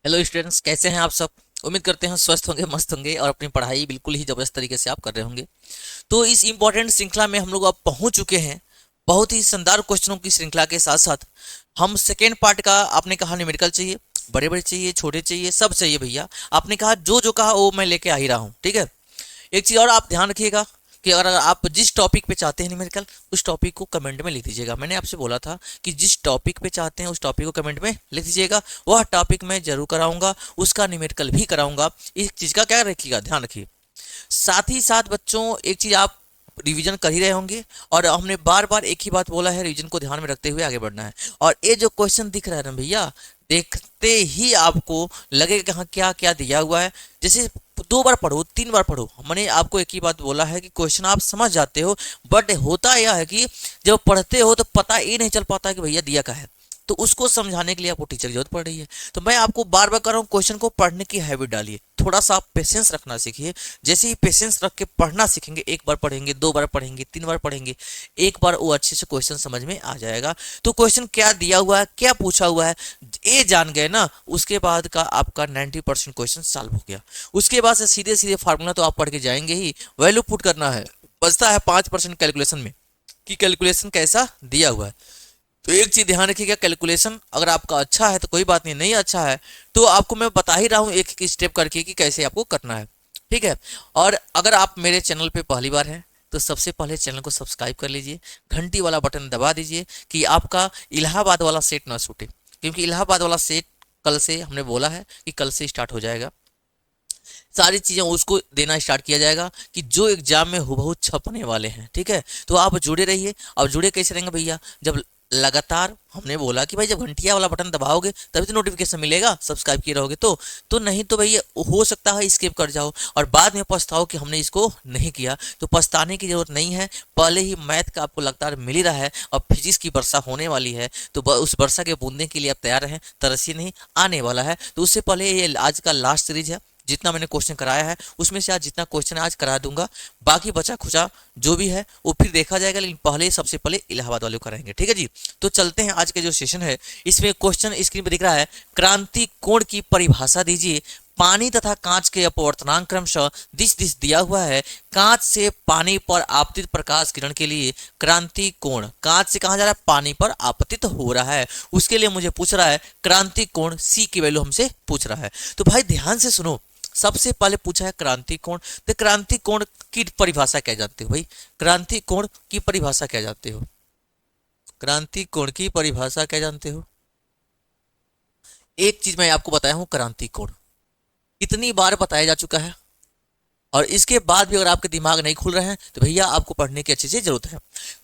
Hello students, कैसे हैं आप सब। उम्मीद करते हैं स्वस्थ होंगे, मस्त होंगे और अपनी पढ़ाई बिल्कुल ही जबरदस्त तरीके से आप कर रहे होंगे। तो इस इंपॉर्टेंट श्रृंखला में हम लोग अब पहुंच चुके हैं। बहुत ही शानदार क्वेश्चनों की श्रृंखला के साथ साथ हम सेकेंड पार्ट का, आपने कहा न्यूमेरिकल चाहिए, बड़े बड़े चाहिए, छोटे चाहिए, सब चाहिए भैया। आपने कहा जो जो कहा वो मैं लेके आ ही रहा हूँ, ठीक है। एक चीज और आप ध्यान रखिएगा कि अगर आप जिस टॉपिक पे चाहते हैं न्यूमेरिकल, उस टॉपिक को कमेंट में लिख दीजिएगा। मैंने आपसे बोला था कि जिस टॉपिक पे चाहते हैं उस टॉपिक को कमेंट में लिख दीजिएगा। वह टॉपिक मैं जरूर कराऊंगा, उसका न्यूमेरिकल भी कराऊंगा। इस चीज का क्या रखिएगा, ध्यान रखिए। साथ ही साथ बच्चों, एक चीज आप रिवीजन कर ही रहे होंगे और हमने बार बार एक ही बात बोला है, रिवीजन को ध्यान में रखते हुए आगे बढ़ना है। और ये जो क्वेश्चन दिख रहा है ना भैया, देखते ही आपको लगेगा कि हाँ क्या क्या दिया हुआ है। जैसे दो बार पढ़ो, तीन बार पढ़ो, मैंने आपको एक ही बात बोला है कि क्वेश्चन आप समझ जाते हो। बट होता यह है कि जब पढ़ते हो तो पता ही नहीं चल पाता कि भैया दिया क्या है। तो उसको समझाने के लिए आपको टीचर की जरूरत पड़ रही है। तो मैं आपको बार बार कर रहा हूँ, क्वेश्चन को पढ़ने की हैबिट डालिए। थोड़ा सा आप पेशेंस रखना सीखिए। जैसे ही पेशेंस रख के पढ़ना सीखेंगे, एक बार पढ़ेंगे, दो बार पढ़ेंगे, तीन बार पढ़ेंगे, एक बार वो अच्छे से क्वेश्चन समझ में आ जाएगा। तो क्वेश्चन क्या दिया हुआ है, क्या पूछा हुआ है, ये जान गए ना, उसके बाद का आपका 90% क्वेश्चन सॉल्व हो गया। उसके बाद से सीधे सीधे फार्मूला तो आप पढ़ के जाएंगे ही, वैल्यू पुट करना है। बचता है 5% कैलकुलेशन में, कि कैलकुलेशन कैसा दिया हुआ है। तो एक चीज ध्यान रखिएगा, कैलकुलेशन अगर आपका अच्छा है तो कोई बात नहीं, नहीं अच्छा है तो आपको मैं बता ही रहा हूँ एक एक स्टेप करके कि कैसे आपको करना है, ठीक है। और अगर आप मेरे चैनल पे पहली बार हैं तो सबसे पहले चैनल को सब्सक्राइब कर लीजिए, घंटी वाला बटन दबा दीजिए कि आपका इलाहाबाद वाला सेट ना छूटे। क्योंकि इलाहाबाद वाला सेट कल से हमने बोला है कि कल से स्टार्ट हो जाएगा। सारी चीजें उसको देना स्टार्ट किया जाएगा कि जो एग्जाम में हुबहू छपने वाले हैं, ठीक है। तो आप जुड़े रहिए। और जुड़े कैसे रहेंगे भैया, जब लगातार हमने बोला कि भाई जब घंटिया वाला बटन दबाओगे तभी तो नोटिफिकेशन मिलेगा, सब्सक्राइब किए रहोगे तो नहीं तो भैया हो सकता है स्किप कर जाओ और बाद में पछताओ कि हमने इसको नहीं किया। तो पछताने की जरूरत नहीं है। पहले ही मैथ का आपको लगातार मिल ही रहा है और फिजिक्स की वर्षा होने वाली है, तो उस वर्षा के बूंदे के लिए आप तैयार रहें, तरसिए नहीं, आने वाला है। तो उससे पहले ये आज का लास्ट सीरीज है, जितना मैंने क्वेश्चन कराया है उसमें से आज जितना क्वेश्चन है आज करा दूंगा। बाकी बचा खुचा जो भी है वो फिर देखा जाएगा, लेकिन पहले सबसे पहले इलाहाबाद वाले को कराएंगे, ठीक है जी। तो चलते हैं आज के जो सेशन है, इसमें क्वेश्चन स्क्रीन पर दिख रहा है, क्रांति कोण की परिभाषा दीजिए। पानी तथा कांच के अपवर्तनांक क्रमशः दिश दिश दिया हुआ है। कांच से पानी पर आपतित प्रकाश किरण के लिए क्रांति कोण, कांच से कहा जा रहा है पानी पर आपतित हो रहा है, उसके लिए मुझे पूछ रहा है क्रांति कोण सी की वैल्यू हमसे पूछ रहा है। तो भाई ध्यान से सुनो, सबसे पहले पूछा है क्रांति कोण। तो क्रांति कोण की परिभाषा क्या जानते हो भाई, क्रांति कोण की परिभाषा क्या जानते हो, क्रांति कोण की परिभाषा क्या जानते हो। एक चीज मैं आपको बताया हूं, क्रांति कोण इतनी बार बताया जा चुका है और इसके बाद भी अगर आपके दिमाग नहीं खुल रहे हैं तो भैया आपको पढ़ने की अच्छी से जरूरत है।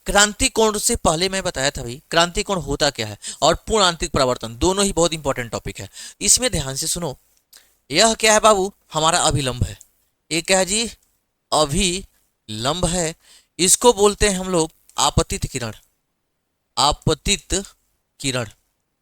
क्रांति कोण से पहले मैं बताया था भाई क्रांति कोण होता क्या है, और पूर्ण आंतरिक परावर्तन, दोनों ही बहुत इंपॉर्टेंट टॉपिक है। इसमें ध्यान से सुनो, यह क्या है बाबू, हमारा अभिलंब है। ये क्या है जी, अभिलंब है। इसको बोलते हैं हम लोग आपतित किरण, आपतित किरण,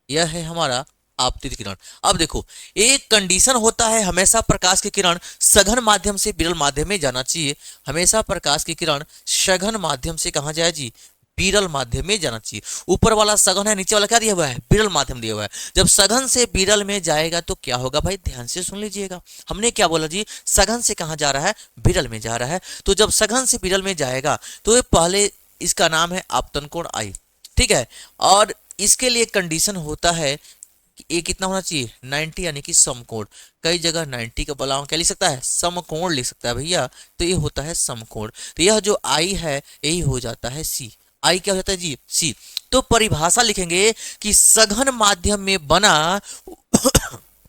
यह है हमारा आपतित किरण। अब देखो, एक कंडीशन होता है, हमेशा प्रकाश की किरण सघन माध्यम से विरल माध्यम में जाना चाहिए। हमेशा प्रकाश की किरण सघन माध्यम से कहा जाए जी, विरल माध्यम में जाना चाहिए। ऊपर वाला सघन है, नीचे वाला क्या दिया हुआ है, विरल माध्यम दिया हुआ है। जब सघन से विरल में जाएगा तो क्या होगा भाई, ध्यान से सुन लीजिएगा। हमने क्या बोला जी, सघन से कहां जा रहा है, विरल में जा रहा है। तो जब सघन से विरल में जाएगा तो ये पहले, इसका नाम है आपतन कोण आई, ठीक है। और इसके लिए कंडीशन होता है कि ये कितना होना चाहिए, 90, यानी कि समकोण। कई जगह 90 का बलाव क्या लिख सकता है, समकोण लिख सकता है भैया। तो ये होता है समकोण। तो यह जो आई है यही हो जाता है सी। आई क्या हो जाता है जी, सी। तो परिभाषा लिखेंगे कि सघन माध्यम में बना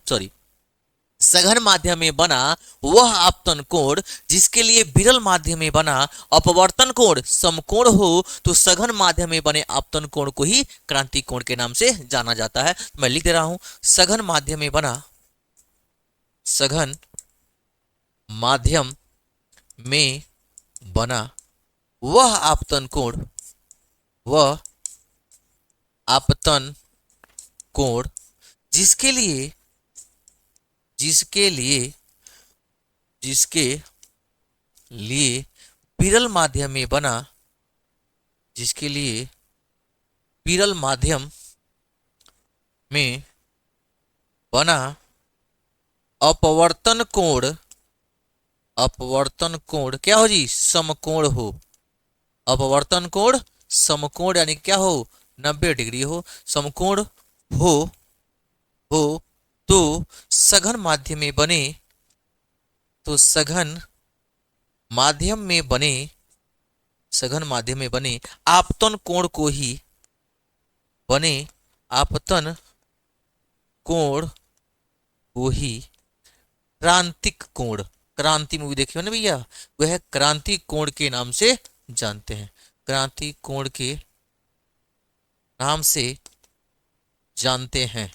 सॉरी, सघन माध्यम में बना वह आपतन कोण जिसके लिए विरल माध्यम में बना अपवर्तन कोण समकोण हो, तो सघन माध्यम में बने आपतन कोण को ही क्रांति कोण के नाम से जाना जाता है। मैं लिख दे रहा हूं, सघन माध्यम में बना, सघन माध्यम में बना वह आपतन कोण, वह आपतन कोण जिसके लिए, जिसके लिए, जिसके लिए विरल माध्यम में बना, जिसके लिए विरल माध्यम में बना अपवर्तन कोण, अपवर्तन कोण क्या हो जी, समकोण हो। अपवर्तन कोण समकोण यानी क्या हो, 90 डिग्री हो, समकोण हो हो तो सघन माध्यम में बने, तो सघन माध्यम में बने, सघन माध्यम में बने आपतन कोण को ही, बने आपतन कोण को ही क्रांतिक कोण, क्रांति मूवी देखी हो ना भैया, वह क्रांति कोण के नाम से जानते हैं, क्रांति कोण के नाम से जानते हैं।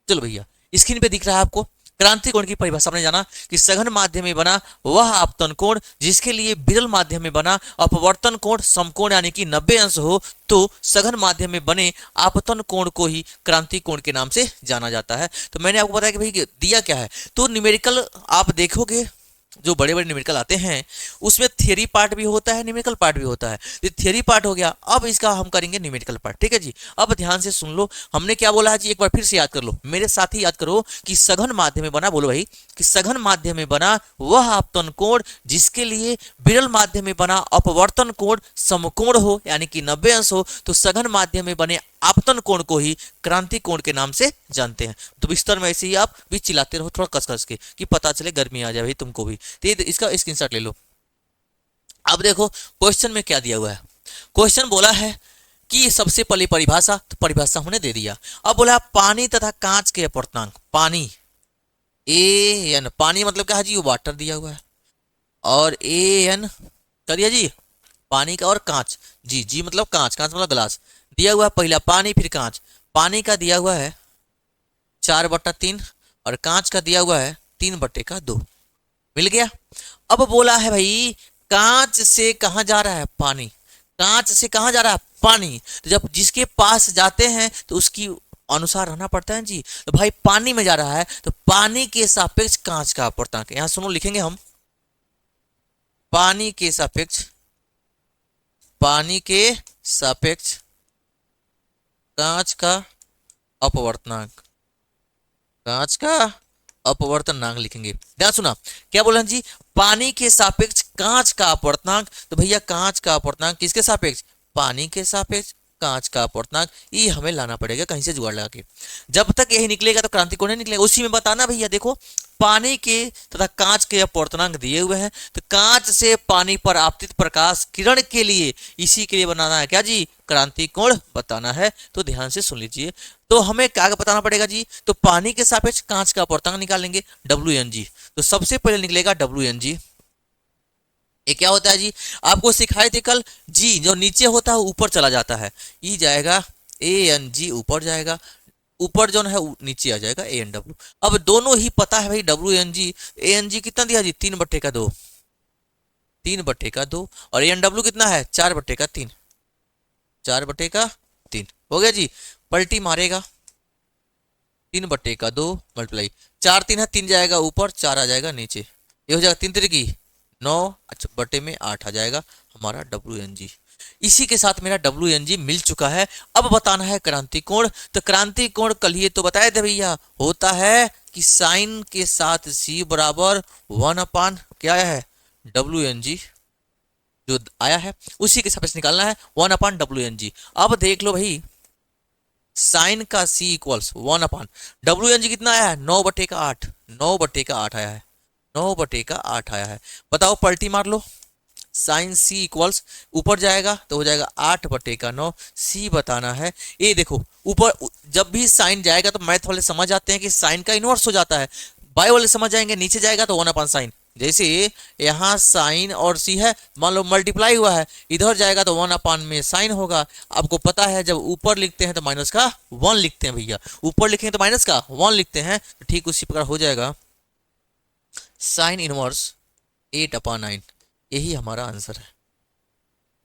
चलो भैया, स्क्रीन पे दिख रहा है आपको क्रांति कोण की परिभाषा आपने जाना कि सघन माध्यम में बना वह आपतन कोण जिसके लिए विरल माध्यम में बना अपवर्तन कोण समकोण यानी कि 90 अंश हो तो सघन माध्यम में बने आपतन कोण को ही क्रांति कोण के नाम से जाना जाता है। तो मैंने आपको बताया कि भाई दिया क्या है, तो न्यूमेरिकल आप देखोगे जो बड़े बड़े न्यूमेरिकल आते हैं उसमें थियरी पार्ट भी होता है, न्यूमेरिकल पार्ट भी होता है। ये थियरी पार्ट हो गया, अब इसका हम करेंगे न्यूमेरिकल पार्ट। ठीक है जी, अब ध्यान से सुन लो हमने क्या बोला है जी, एक बार फिर से याद कर लो, मेरे साथ ही याद करो कि सघन माध्यम में बना, बोलो भाई कि सघन माध्यम में बना वह आपतन कोण जिसके लिए विरल माध्यम में बना अपवर्तन कोण समकोण हो यानी कि 90 अंश हो तो सघन माध्यम में बने आपतन कोण को ही क्रांति कोण के नाम से जानते हैं। तो बिस्तर में ऐसे ही आप भी चिल्लाते रहो थोड़ा कस कस के कि पता चले गर्मी आ जाए भाई तुमको भी। तो इसका स्क्रीनशॉट ले लो। अब देखो क्वेश्चन में क्या दिया हुआ है, क्वेश्चन बोला है कि सबसे पहले परिभाषा, तो परिभाषा हमने दे दिया। अब बोला पानी तथा कांच के अपर्तनांक, पानी ए एन, पानी मतलब क्या है जी, वाटर दिया हुआ है, और ए एन कर दिया जी पानी का, और कांच जी, जी मतलब कांच, कांच मतलब ग्लास दिया हुआ है, पहला पानी फिर कांच, पानी का दिया हुआ है 4/3 और कांच का दिया हुआ है 3/2, मिल गया। अब बोला है भाई कांच से कहां जा रहा है पानी, कांच से कहां जा रहा है पानी, तो जब जिसके पास जाते हैं तो उसकी अनुसार रहना पड़ता है जी। तो भाई पानी में जा रहा है तो पानी के सापेक्ष कांच का अपर्तनांक, यहां सुनो लिखेंगे हम पानी के सापेक्ष, पानी के सापेक्ष कांच का अपवर्तनांक, कांच का अपवर्तनांक लिखेंगे। ध्यान सुना क्या बोला जी, पानी के सापेक्ष कांच का अपवर्तनांक, तो भैया कांच का अपवर्तनांक किसके सापेक्ष, पानी के सापेक्ष कांच का अपवर्तनांक, ये हमें लाना पड़ेगा कहीं से जुगाड़ लगा के। जब तक यही निकलेगा तो क्रांति कोण नहीं निकलेगा। उसी में बताना भैया देखो पानी के तथा कांच के अपवर्तनांक दिए हुए हैं, तो कांच से पानी पर आपतित प्रकाश किरण के लिए, इसी के लिए बनाना है क्या जी, क्रांति कोण बताना है। तो ध्यान से सुन लीजिए, तो हमें क्या बताना पड़ेगा जी, तो पानी के सापेक्ष कांच का अपवर्तनांक निकालेंगे WNG, तो सबसे पहले निकलेगा WNG। ये क्या होता है जी, आपको सिखाए थे कल, जी जो नीचे होता है ऊपर चला जाता है, ई जाएगा ANG ऊपर जाएगा, ऊपर जो है नीचे आ जाएगा ANW। अब दोनों ही पता है भाई WNG, ANG कितना दिया जी 3/2, 3/2 और ANW कितना है 4/3, 4/3 हो गया जी। पलटी मारेगा 3/2 मल्टीप्लाई 4 3 है, 3 जाएगा ऊपर 4 आ जाएगा नीचे, ये हो जाएगा 3 3 9, अच्छा बटे में 8 आ जाएगा हमारा WNG। इसी के साथ मेरा WNG मिल चुका है। अब बताना है क्रांति कोण, तो क्रांति कोण कल ही तो बताए थे भैया, होता है कि साइन के साथ C बराबर 1 क्या है WNG, जो आया है उसी के सापेक्ष निकालना है 1/WNG। अब देख लो भाई साइन का C इक्वल्स 1/WNG कितना आया है 9/8, 9/8 आया है, 9/8 आया है। बताओ पलटी मार लो, साइन C इक्वल्स ऊपर जाएगा तो हो जाएगा 8/9, C बताना है। ये देखो ऊपर जब भी साइन जाएगा तो मैथ वाले समझ जाते हैं कि साइन का इनवर्स हो जाता है, बाय वाले समझ जाएंगे नीचे जाएगा तो 1/sin, जैसे यहाँ साइन और C है मान लो मल्टीप्लाई हुआ है, इधर जाएगा तो 1 में साइन होगा। आपको पता है जब ऊपर लिखते हैं तो माइनस का 1 लिखते हैं भैया, ऊपर लिखेंगे तो माइनस का 1 लिखते हैं, तो ठीक उसी प्रकार हो जाएगा साइन इनवर्स 8/9, यही हमारा आंसर है।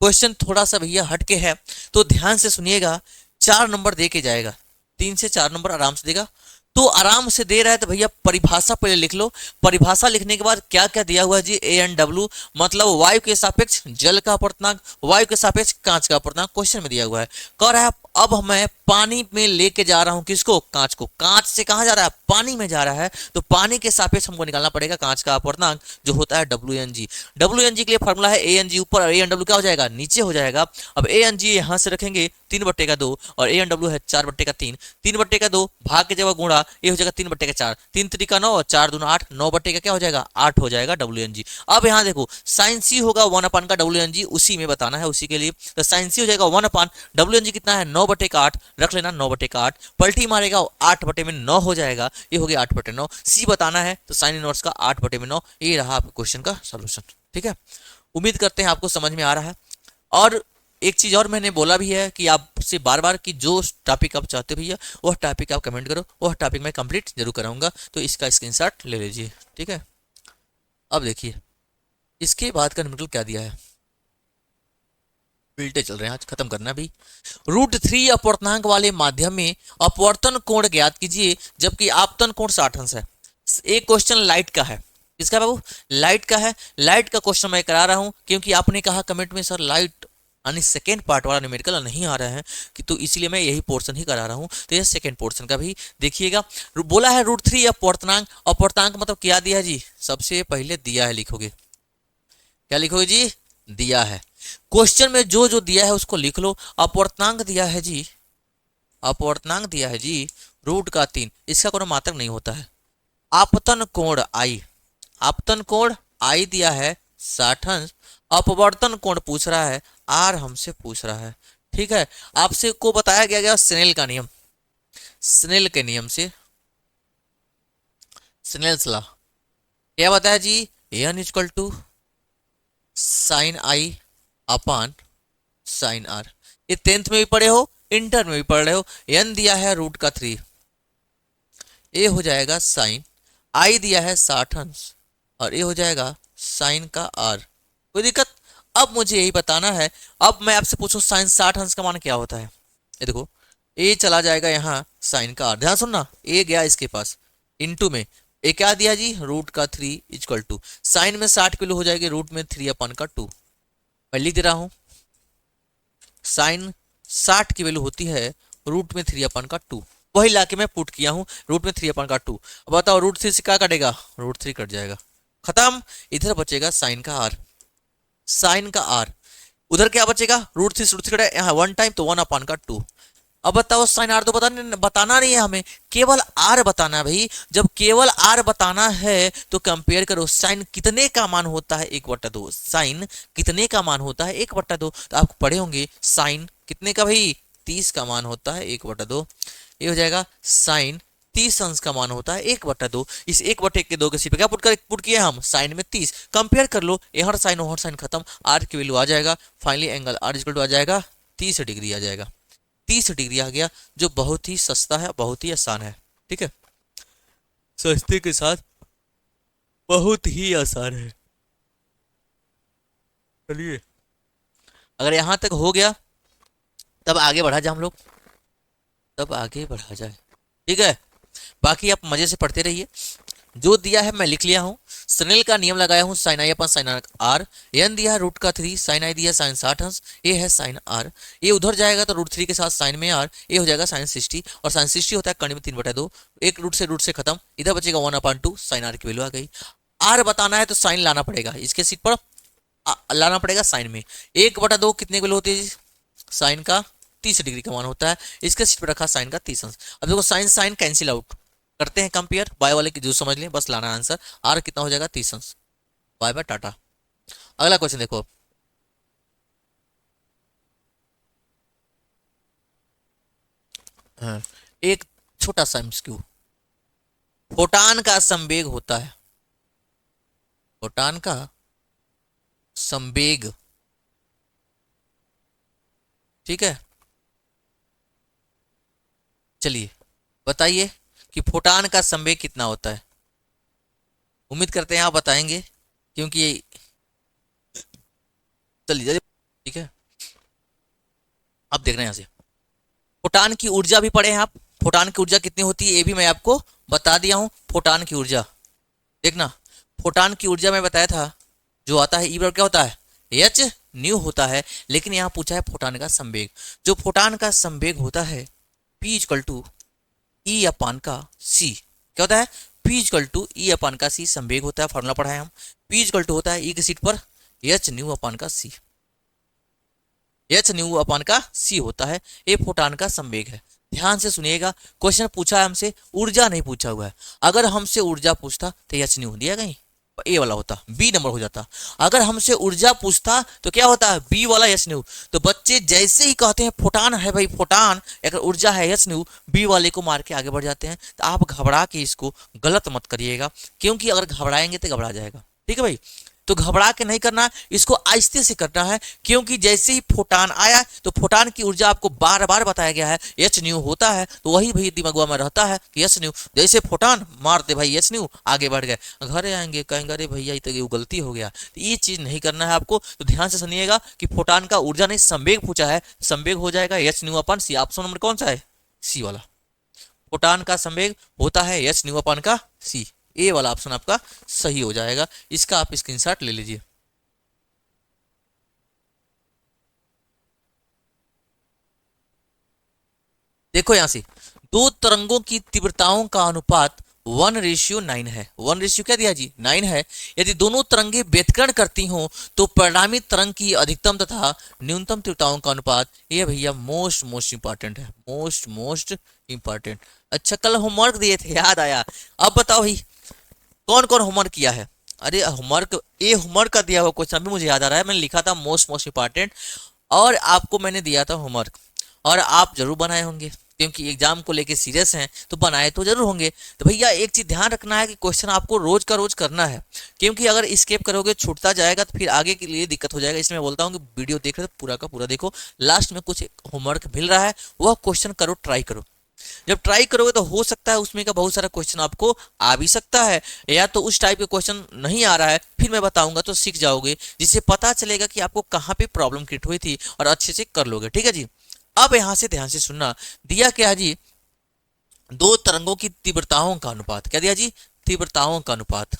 क्वेश्चन थोड़ा सा भैया हटके है तो ध्यान से सुनिएगा, 4 नंबर दे के जाएगा, 3 से 4 नंबर आराम से देगा। तो आराम से दे रहा है तो भैया परिभाषा पहले लिख लो, परिभाषा लिखने के बाद क्या क्या दिया हुआ है जी ANW मतलब वायु के सापेक्ष जल का अपवर्तनांक, वायु के सापेक्ष कांच का अपवर्तनांक क्वेश्चन में दिया हुआ है। कह रहा है अब मैं पानी में लेके जा रहा हूं किसको, कांच को। कांच से कहां जा रहा है, पानी में जा रहा है, तो पानी के सापेक्ष हमको निकालना पड़ेगा कांच का अपवर्तनांक जो होता है WNG। WNG के लिए फॉर्मूला है ANG ऊपर और ANW क्या हो जाएगा, नीचे हो जाएगा। अब ANG यहां से रखेंगे 3/2 और ANW है 4/3। 3/2 भाग के जगह गुणा, ये हो जाएगा 3/4। 3 3 9 और 4 2 8, 9/का क्या हो जाएगा, 8 हो जाएगा WNG। अब यहाँ देखो साइन सी होगा 1 का WNG, उसी में बताना है, उसी के लिए तो साइन सी हो जाएगा 1 WNG कितना है 9/8, रख लेना 9/8। पलटी मारेगा 8/9 हो जाएगा, ये हो गया 8/9। सी बताना है तो साइन इनवर्स का 8/9। ये रहा आपके क्वेश्चन का सोल्यूशन। ठीक है, उम्मीद करते हैं आपको समझ में आ रहा है। और एक चीज और मैंने बोला भी है कि आपसे बार बार कि जो टॉपिक आप चाहते हो भैया वह टॉपिक आप कमेंट करो, वह टॉपिक मैं कंप्लीट जरूर कराऊंगा, तो इसका स्क्रीनशॉट ले लीजिए। ठीक है, अब देखिए इसके बाद का न्यूमेरिकल क्या दिया है, उल्टे चल रहे हैं आज, खत्म करना भी। √3 अपवर्तनांक वाले माध्यम में अपवर्तन कोण ज्ञात कीजिए जबकि आपतन कोण 60 अंश है। एक क्वेश्चन लाइट का है, किसका बाबू, लाइट का है। लाइट का क्वेश्चन मैं करा रहा हूं क्योंकि आपने कहा कमेंट में सर लाइट यानी सेकेंड पार्ट वाला न्यूमेरिकल नहीं आ रहा है कि, तो इसलिए मैं यही पोर्शन ही करा रहा हूं। तो ये सेकेंड पोर्शन का भी देखिएगा। बोला है √3 अपवर्तनांक, अपवर्तनांक मतलब क्या दिया है जी, सबसे पहले दिया है लिखोगे, क्या लिखोगे जी, दिया है। क्वेश्चन में जो जो दिया है उसको लिख लो। अपवर्तनांक दिया है जी, अपवर्तनांक दिया है जी √3, इसका कोई मात्रक नहीं होता है। आपतन कोण I, आपतन कोण I दिया है 60 अंश, अपवर्तन कोण पूछ रहा है R हमसे पूछ रहा है। ठीक है, आपसे को बताया गया स्नेल का नियम, स्नेल के नियम से, स्नेल्स लॉ क्या बताया जी, n = sin I upon sin R। ये 10th में भी पढ़े हो, इंटर में भी पढ़ रहे हो। n दिया है √3, ए हो जाएगा साइन, I दिया है 60 अंश और ये हो जाएगा साइन का R। कोई दिक्कत। अब मुझे यही बताना है, अब मैं आपसे पूछूं साइन 60 अंश का मान क्या होता है। ये देखो ए चला जाएगा यहाँ साइन का R, ध्यान सुनना, ए गया इसके पास इनटू में, ए क्या दिया जी √3 = साइन में 60 किलो हो जाएगी √3/2। मैं लिख दे रहा हूं साइन 60 की वैल्यू होती है √3/2, वही लाके मैं पुट किया हूं √3/2। अब बताओ √3 से क्या कटेगा, √3 कट जाएगा, खत्म। इधर बचेगा साइन का R, साइन का R, उधर क्या बचेगा √3 से √3 कटा यहाँ 1 टाइम तो 1/2। अब बताओ साइन R तो बताना नहीं है हमें, केवल R बताना है भाई। जब केवल R बताना है तो कंपेयर करो साइन कितने का मान होता है 1/2, साइन कितने का मान होता है 1/2। तो आप पढ़े होंगे साइन कितने का भाई 30 का मान होता है 1/2। ये हो जाएगा साइन 30 अंश का मान होता है 1/2। इस 1/2 के सी पे क्या पुट किया हम, साइन में 30। कंपेयर कर लो, यहाँ साइन वहाँ साइन खत्म, R की वैल्यू आ जाएगा। फाइनली एंगल R = आ जाएगा 30 डिग्री आ जाएगा, 30 डिग्री आ गया, जो बहुत ही सस्ता है, बहुत ही आसान है। ठीक है, सस्ते के साथ बहुत ही आसान है। चलिए अगर यहां तक हो गया तब आगे बढ़ा जाए हम लोग, तब आगे बढ़ा जाए। ठीक है, बाकी आप मजे से पढ़ते रहिए। जो दिया है मैं लिख लिया हूं, स्नेल का नियम लगाया हूं sin I upon sin R। n दिया है √3, sin I दिया sin 60 अंश, ये है sin R। ये उधर जाएगा तो √3 के साथ sin में R, ये हो जाएगा sin 60 और sin 60 होता है कर्ण में 3/2, एक रूट से खत्म, इधर बचेगा 1/2, sin R की वैल्यू आ गई। R बताना है तो साइन लाना पड़ेगा, इसके सीट पर लाना पड़ेगा साइन में। 1/2 कितने की वैल्यू होती है, साइन का 30 डिग्री का मान होता है, इसके सीट पर रखा साइन का 30 अंश। अब देखो साइन साइन कैंसिल आउट करते हैं, कंपेयर बाय वाले की जो समझ लें, बस लाना आंसर। R कितना हो जाएगा 30 अंश, बाय बाय टाटा। अगला क्वेश्चन देखो, हाँ, एक छोटा सा एमसीक्यू, फोटान का संवेग होता है, फोटान का संवेग, ठीक है। चलिए बताइए कि फोटान का संवेग कितना होता है। उम्मीद करते हैं आप बताएंगे क्योंकि चलिए ठीक है, अब देख रहे हैं यहां से फोटान की ऊर्जा भी पढ़े हैं आप, फोटान की ऊर्जा कितनी होती है ये भी मैं आपको बता दिया हूं। फोटान की ऊर्जा देखना, फोटान की ऊर्जा में बताया था जो आता है ई बराबर क्या होता है, h न्यू होता है, लेकिन यहाँ पूछा है फोटान का संवेग। जो फोटान का संवेग होता है P इक्वल टू ई अपान का सी, क्या होता है? P इक्वल टू ई अपान का सी संवेग होता है, फॉर्मूला पढ़ा है हम। P इक्वल टू होता है ई की सीट पर एच न्यू अपान का सी, एच न्यू अपान का सी होता है, ये फोटान का संवेग है। ध्यान से सुनिएगा, क्वेश्चन पूछा है हमसे, ऊर्जा नहीं पूछा हुआ है। अगर हमसे ऊर्जा पूछता तो एच न्यू दिया कहीं ए वाला होता, बी नंबर हो जाता। अगर हमसे ऊर्जा पूछता तो क्या होता है? बी वाला एच न्यू। तो बच्चे जैसे ही कहते हैं फोटान है भाई, फोटान अगर ऊर्जा है एच न्यू, बी वाले को मार के आगे बढ़ जाते हैं। तो आप घबरा के इसको गलत मत करिएगा, क्योंकि अगर घबराएंगे तो घबरा जाएगा। ठीक है भाई, तो घबरा के नहीं करना, इसको आहिस्ते से करना है, क्योंकि जैसे ही फोटान आया तो फोटान की ऊर्जा आपको बार बार बताया गया है एच न्यू होता है, तो वही भाई दिमाग में रहता है कि एच न्यू। जैसे फोटान मार दे भाई एच न्यू, आगे बढ़ गए, घरे आएंगे कहेंगे अरे भैया ये तो गलती हो गया। तो ये चीज नहीं करना है आपको। तो ध्यान से सुनिएगा कि फोटान का ऊर्जा नहीं संवेग पूछा है, संवेग हो जाएगा एच न्यू अपन सी। ऑप्शन नंबर कौन सा है? सी वाला। फोटान का संवेग होता है एच न्यू अपन का सी, ए वाला ऑप्शन आपका सही हो जाएगा। इसका आप स्क्रीनशॉट ले लीजिए। देखो यहां से दो तरंगों की तीव्रताओं का अनुपात 1:9 है। 1 क्या दिया जी? 9 है। यदि दोनों तरंगे व्यतिकरण करती हों तो परिणामी तरंग की अधिकतम तथा न्यूनतम तीव्रताओं का अनुपात, ये भैया मोस्ट इंपॉर्टेंट है, मोस्ट इंपॉर्टेंट। अच्छा, कल होमवर्क दिए थे, याद आया। अब बताओ भाई कौन कौन होमवर्क किया है? अरे होमवर्क, ये होमवर्क का दिया हुआ क्वेश्चन भी मुझे याद आ रहा है, मैंने लिखा था मोस्ट इंपॉर्टेंट, और आपको मैंने दिया था होमवर्क, और आप जरूर बनाए होंगे, क्योंकि एग्जाम को लेके सीरियस हैं तो बनाए तो जरूर होंगे। तो भैया एक चीज ध्यान रखना है कि क्वेश्चन आपको रोज का रोज करना है, क्योंकि अगर स्किप करोगे छूटता जाएगा तो फिर आगे के लिए दिक्कत हो जाएगा। इसमें बोलता हूँ कि वीडियो देख रहे तो पूरा का पूरा देखो, लास्ट में कुछ होमवर्क मिल रहा है वह क्वेश्चन करो, ट्राई करो। जब ट्राई करोगे तो हो सकता है उसमें का बहुत सारा क्वेश्चन आपको आ भी सकता है, या तो उस टाइप के क्वेश्चन नहीं आ रहा है, फिर मैं बताऊंगा तो सीख जाओगे, जिससे पता चलेगा कि आपको कहाँ पे प्रॉब्लम क्रिएट हुई थी और अच्छे से कर लोगे। ठीक है जी। अब यहां से ध्यान से सुनना, दिया क्या है जी? दो तरंगों की तीव्रताओं का अनुपात। क्या दिया जी? तीव्रताओं का अनुपात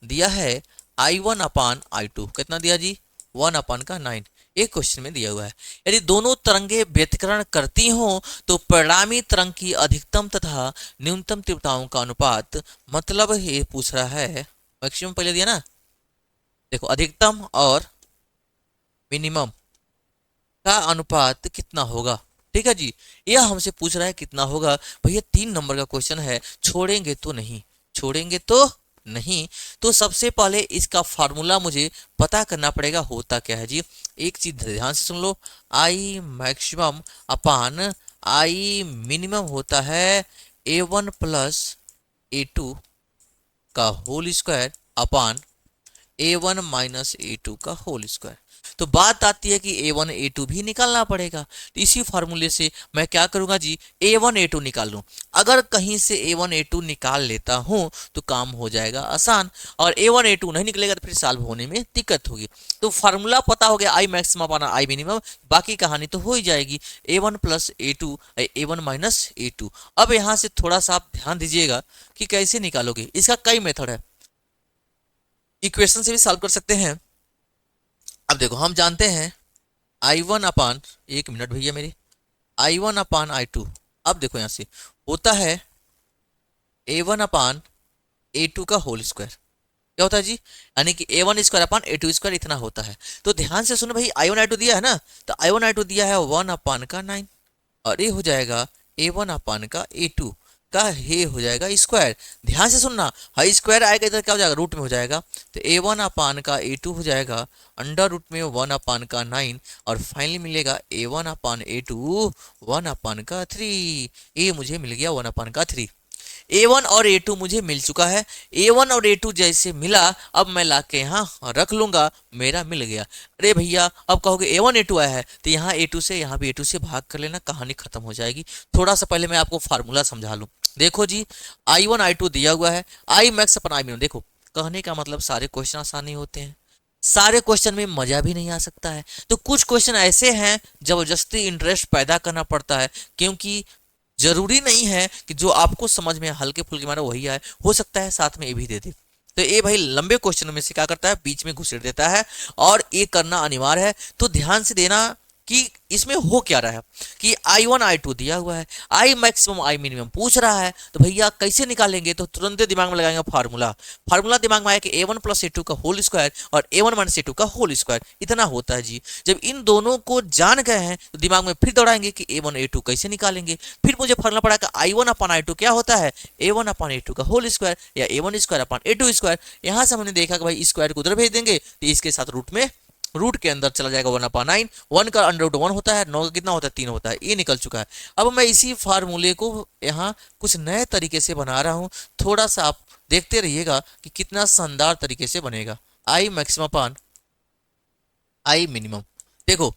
दिया है I1/I2। कितना दिया जी? 1/9। एक क्वेश्चन में दिया हुआ है, यदि दोनों तरंगे व्यतिकरण करती हों तो परिणामी तरंग की अधिकतम तथा न्यूनतम तीव्रताओं का अनुपात, मतलब ये पूछ रहा है, मैक्सिमम पहले दिया ना, देखो अधिकतम और मिनिमम का अनुपात कितना होगा। ठीक है जी, यह हमसे पूछ रहा है कितना होगा। भैया 3 नंबर का क्वेश्चन है, छोड़ेंगे तो नहीं, छोड़ेंगे तो नहीं। तो सबसे पहले इसका फार्मूला मुझे पता करना पड़ेगा, होता क्या है जी। एक चीज ध्यान से सुन लो, I maximum upon I minimum होता है A1 प्लस A2 का whole square upon A1 minus A2 का होल स्क्वायर। तो बात आती है कि A1 A2 भी निकालना पड़ेगा, तो इसी फार्मूले से मैं क्या करूंगा जी, A1 A2 निकाल लूं। अगर कहीं से A1 A2 निकाल लेता हूं तो काम हो जाएगा आसान, और A1 A2 नहीं निकलेगा तो फिर सॉल्व होने में दिक्कत होगी। तो फार्मूला पता हो गया, आई मैक्सिमम अपना आई मिनिमम, बाकी कहानी तो हो ही जाएगी। A1 plus A2 A1 minus A2। अब यहां से थोड़ा सा आप ध्यान दीजिएगा कि कैसे निकालोगे। इसका कई मेथड है, इक्वेशन से भी सॉल्व कर सकते हैं। अब देखो हम जानते हैं I1 अपान, एक मिनट भैया मेरे, I1 अपान I2। अब देखो यहां से होता है A1 अपान A2 का होल स्क्वायर। क्या होता है जी? यानी कि A1 square upon A2 square इतना होता है। तो ध्यान से सुनो भाई, I1 I2 दिया है ना, तो I1 I2 दिया है 1 अपान का 9, और ये हो जाएगा A1 अपान का A2 का ये हो जाएगा स्क्वायर। ध्यान से सुनना, हाई स्क्वायर आएगा इधर क्या हो जाएगा, रूट में हो जाएगा। तो A1 अपान का A2 हो जाएगा अंडर रूट में 1 अपान का 9, और फाइनली मिलेगा A1 अपान A2 1 अपान का 3। ये मुझे मिल गया 1 अपान का 3। A1 और A2 मुझे मिल चुका है। A1 और A2 जैसे मिला, अब मैं लाके यहाँ रख लूंगा, मेरा मिल गया। अरे भैया अब कहोगे A1 A2 आया है, तो यहाँ A2 से यहाँ भी A2 से भाग कर लेना, कहानी खत्म हो जाएगी। थोड़ा सा पहले मैं आपको फार्मूला समझा लूं। देखो जी, I1 I2 दिया हुआ है, I max upon I minimum. देखो कहने का मतलब सारे क्वेश्चन आसान नहीं होते हैं, सारे क्वेश्चन में मजा भी नहीं आ सकता है। तो कुछ क्वेश्चन ऐसे हैं जबरदस्ती इंटरेस्ट पैदा करना पड़ता है, क्योंकि जरूरी नहीं है कि जो आपको समझ में हल्के फुल्के मारे वही आए, हो सकता है साथ में ये भी दे दे। तो ये भाई लंबे क्वेश्चन में से क्या करता है, बीच में घुसेड़ देता है, और ये करना अनिवार्य है। तो ध्यान से देना कि इसमें हो क्या रहा है कि I1 I2 दिया हुआ है, I मैक्सिमम I मिनिमम पूछ रहा है, तो भैया कैसे निकालेंगे, तो तुरंत दिमाग में लगाएंगे फार्मूला। फार्मूला दिमाग में आया कि A1 प्लस A2 का होल स्क्वायर और A1 माइनस A2 का होल स्क्वायर, इतना होता है जी। जब इन दोनों को जान गए हैं तो दिमाग में फिर दौड़ाएंगे कि A1 A2 कैसे निकालेंगे। फिर मुझे फार्मूला पड़ा कि I1 अपॉन I2 क्या होता है, A1 अपॉन A2 का होल स्क्वायर या A1 square upon A2 square. यहाँ से हमने देखा कि भाई स्क्वायर को उधर भेज देंगे तो इसके साथ रूट के अंदर चला जाएगा 1/9। 1 का अंडर रूट 1 होता है, 9 का कितना होता है, 3 होता है, ये निकल चुका है। अब मैं इसी फार्मूले को यहाँ कुछ नए तरीके से बना रहा हूँ, थोड़ा सा आप देखते रहिएगा कि कितना शानदार तरीके से बनेगा। I maximum upon I minimum. देखो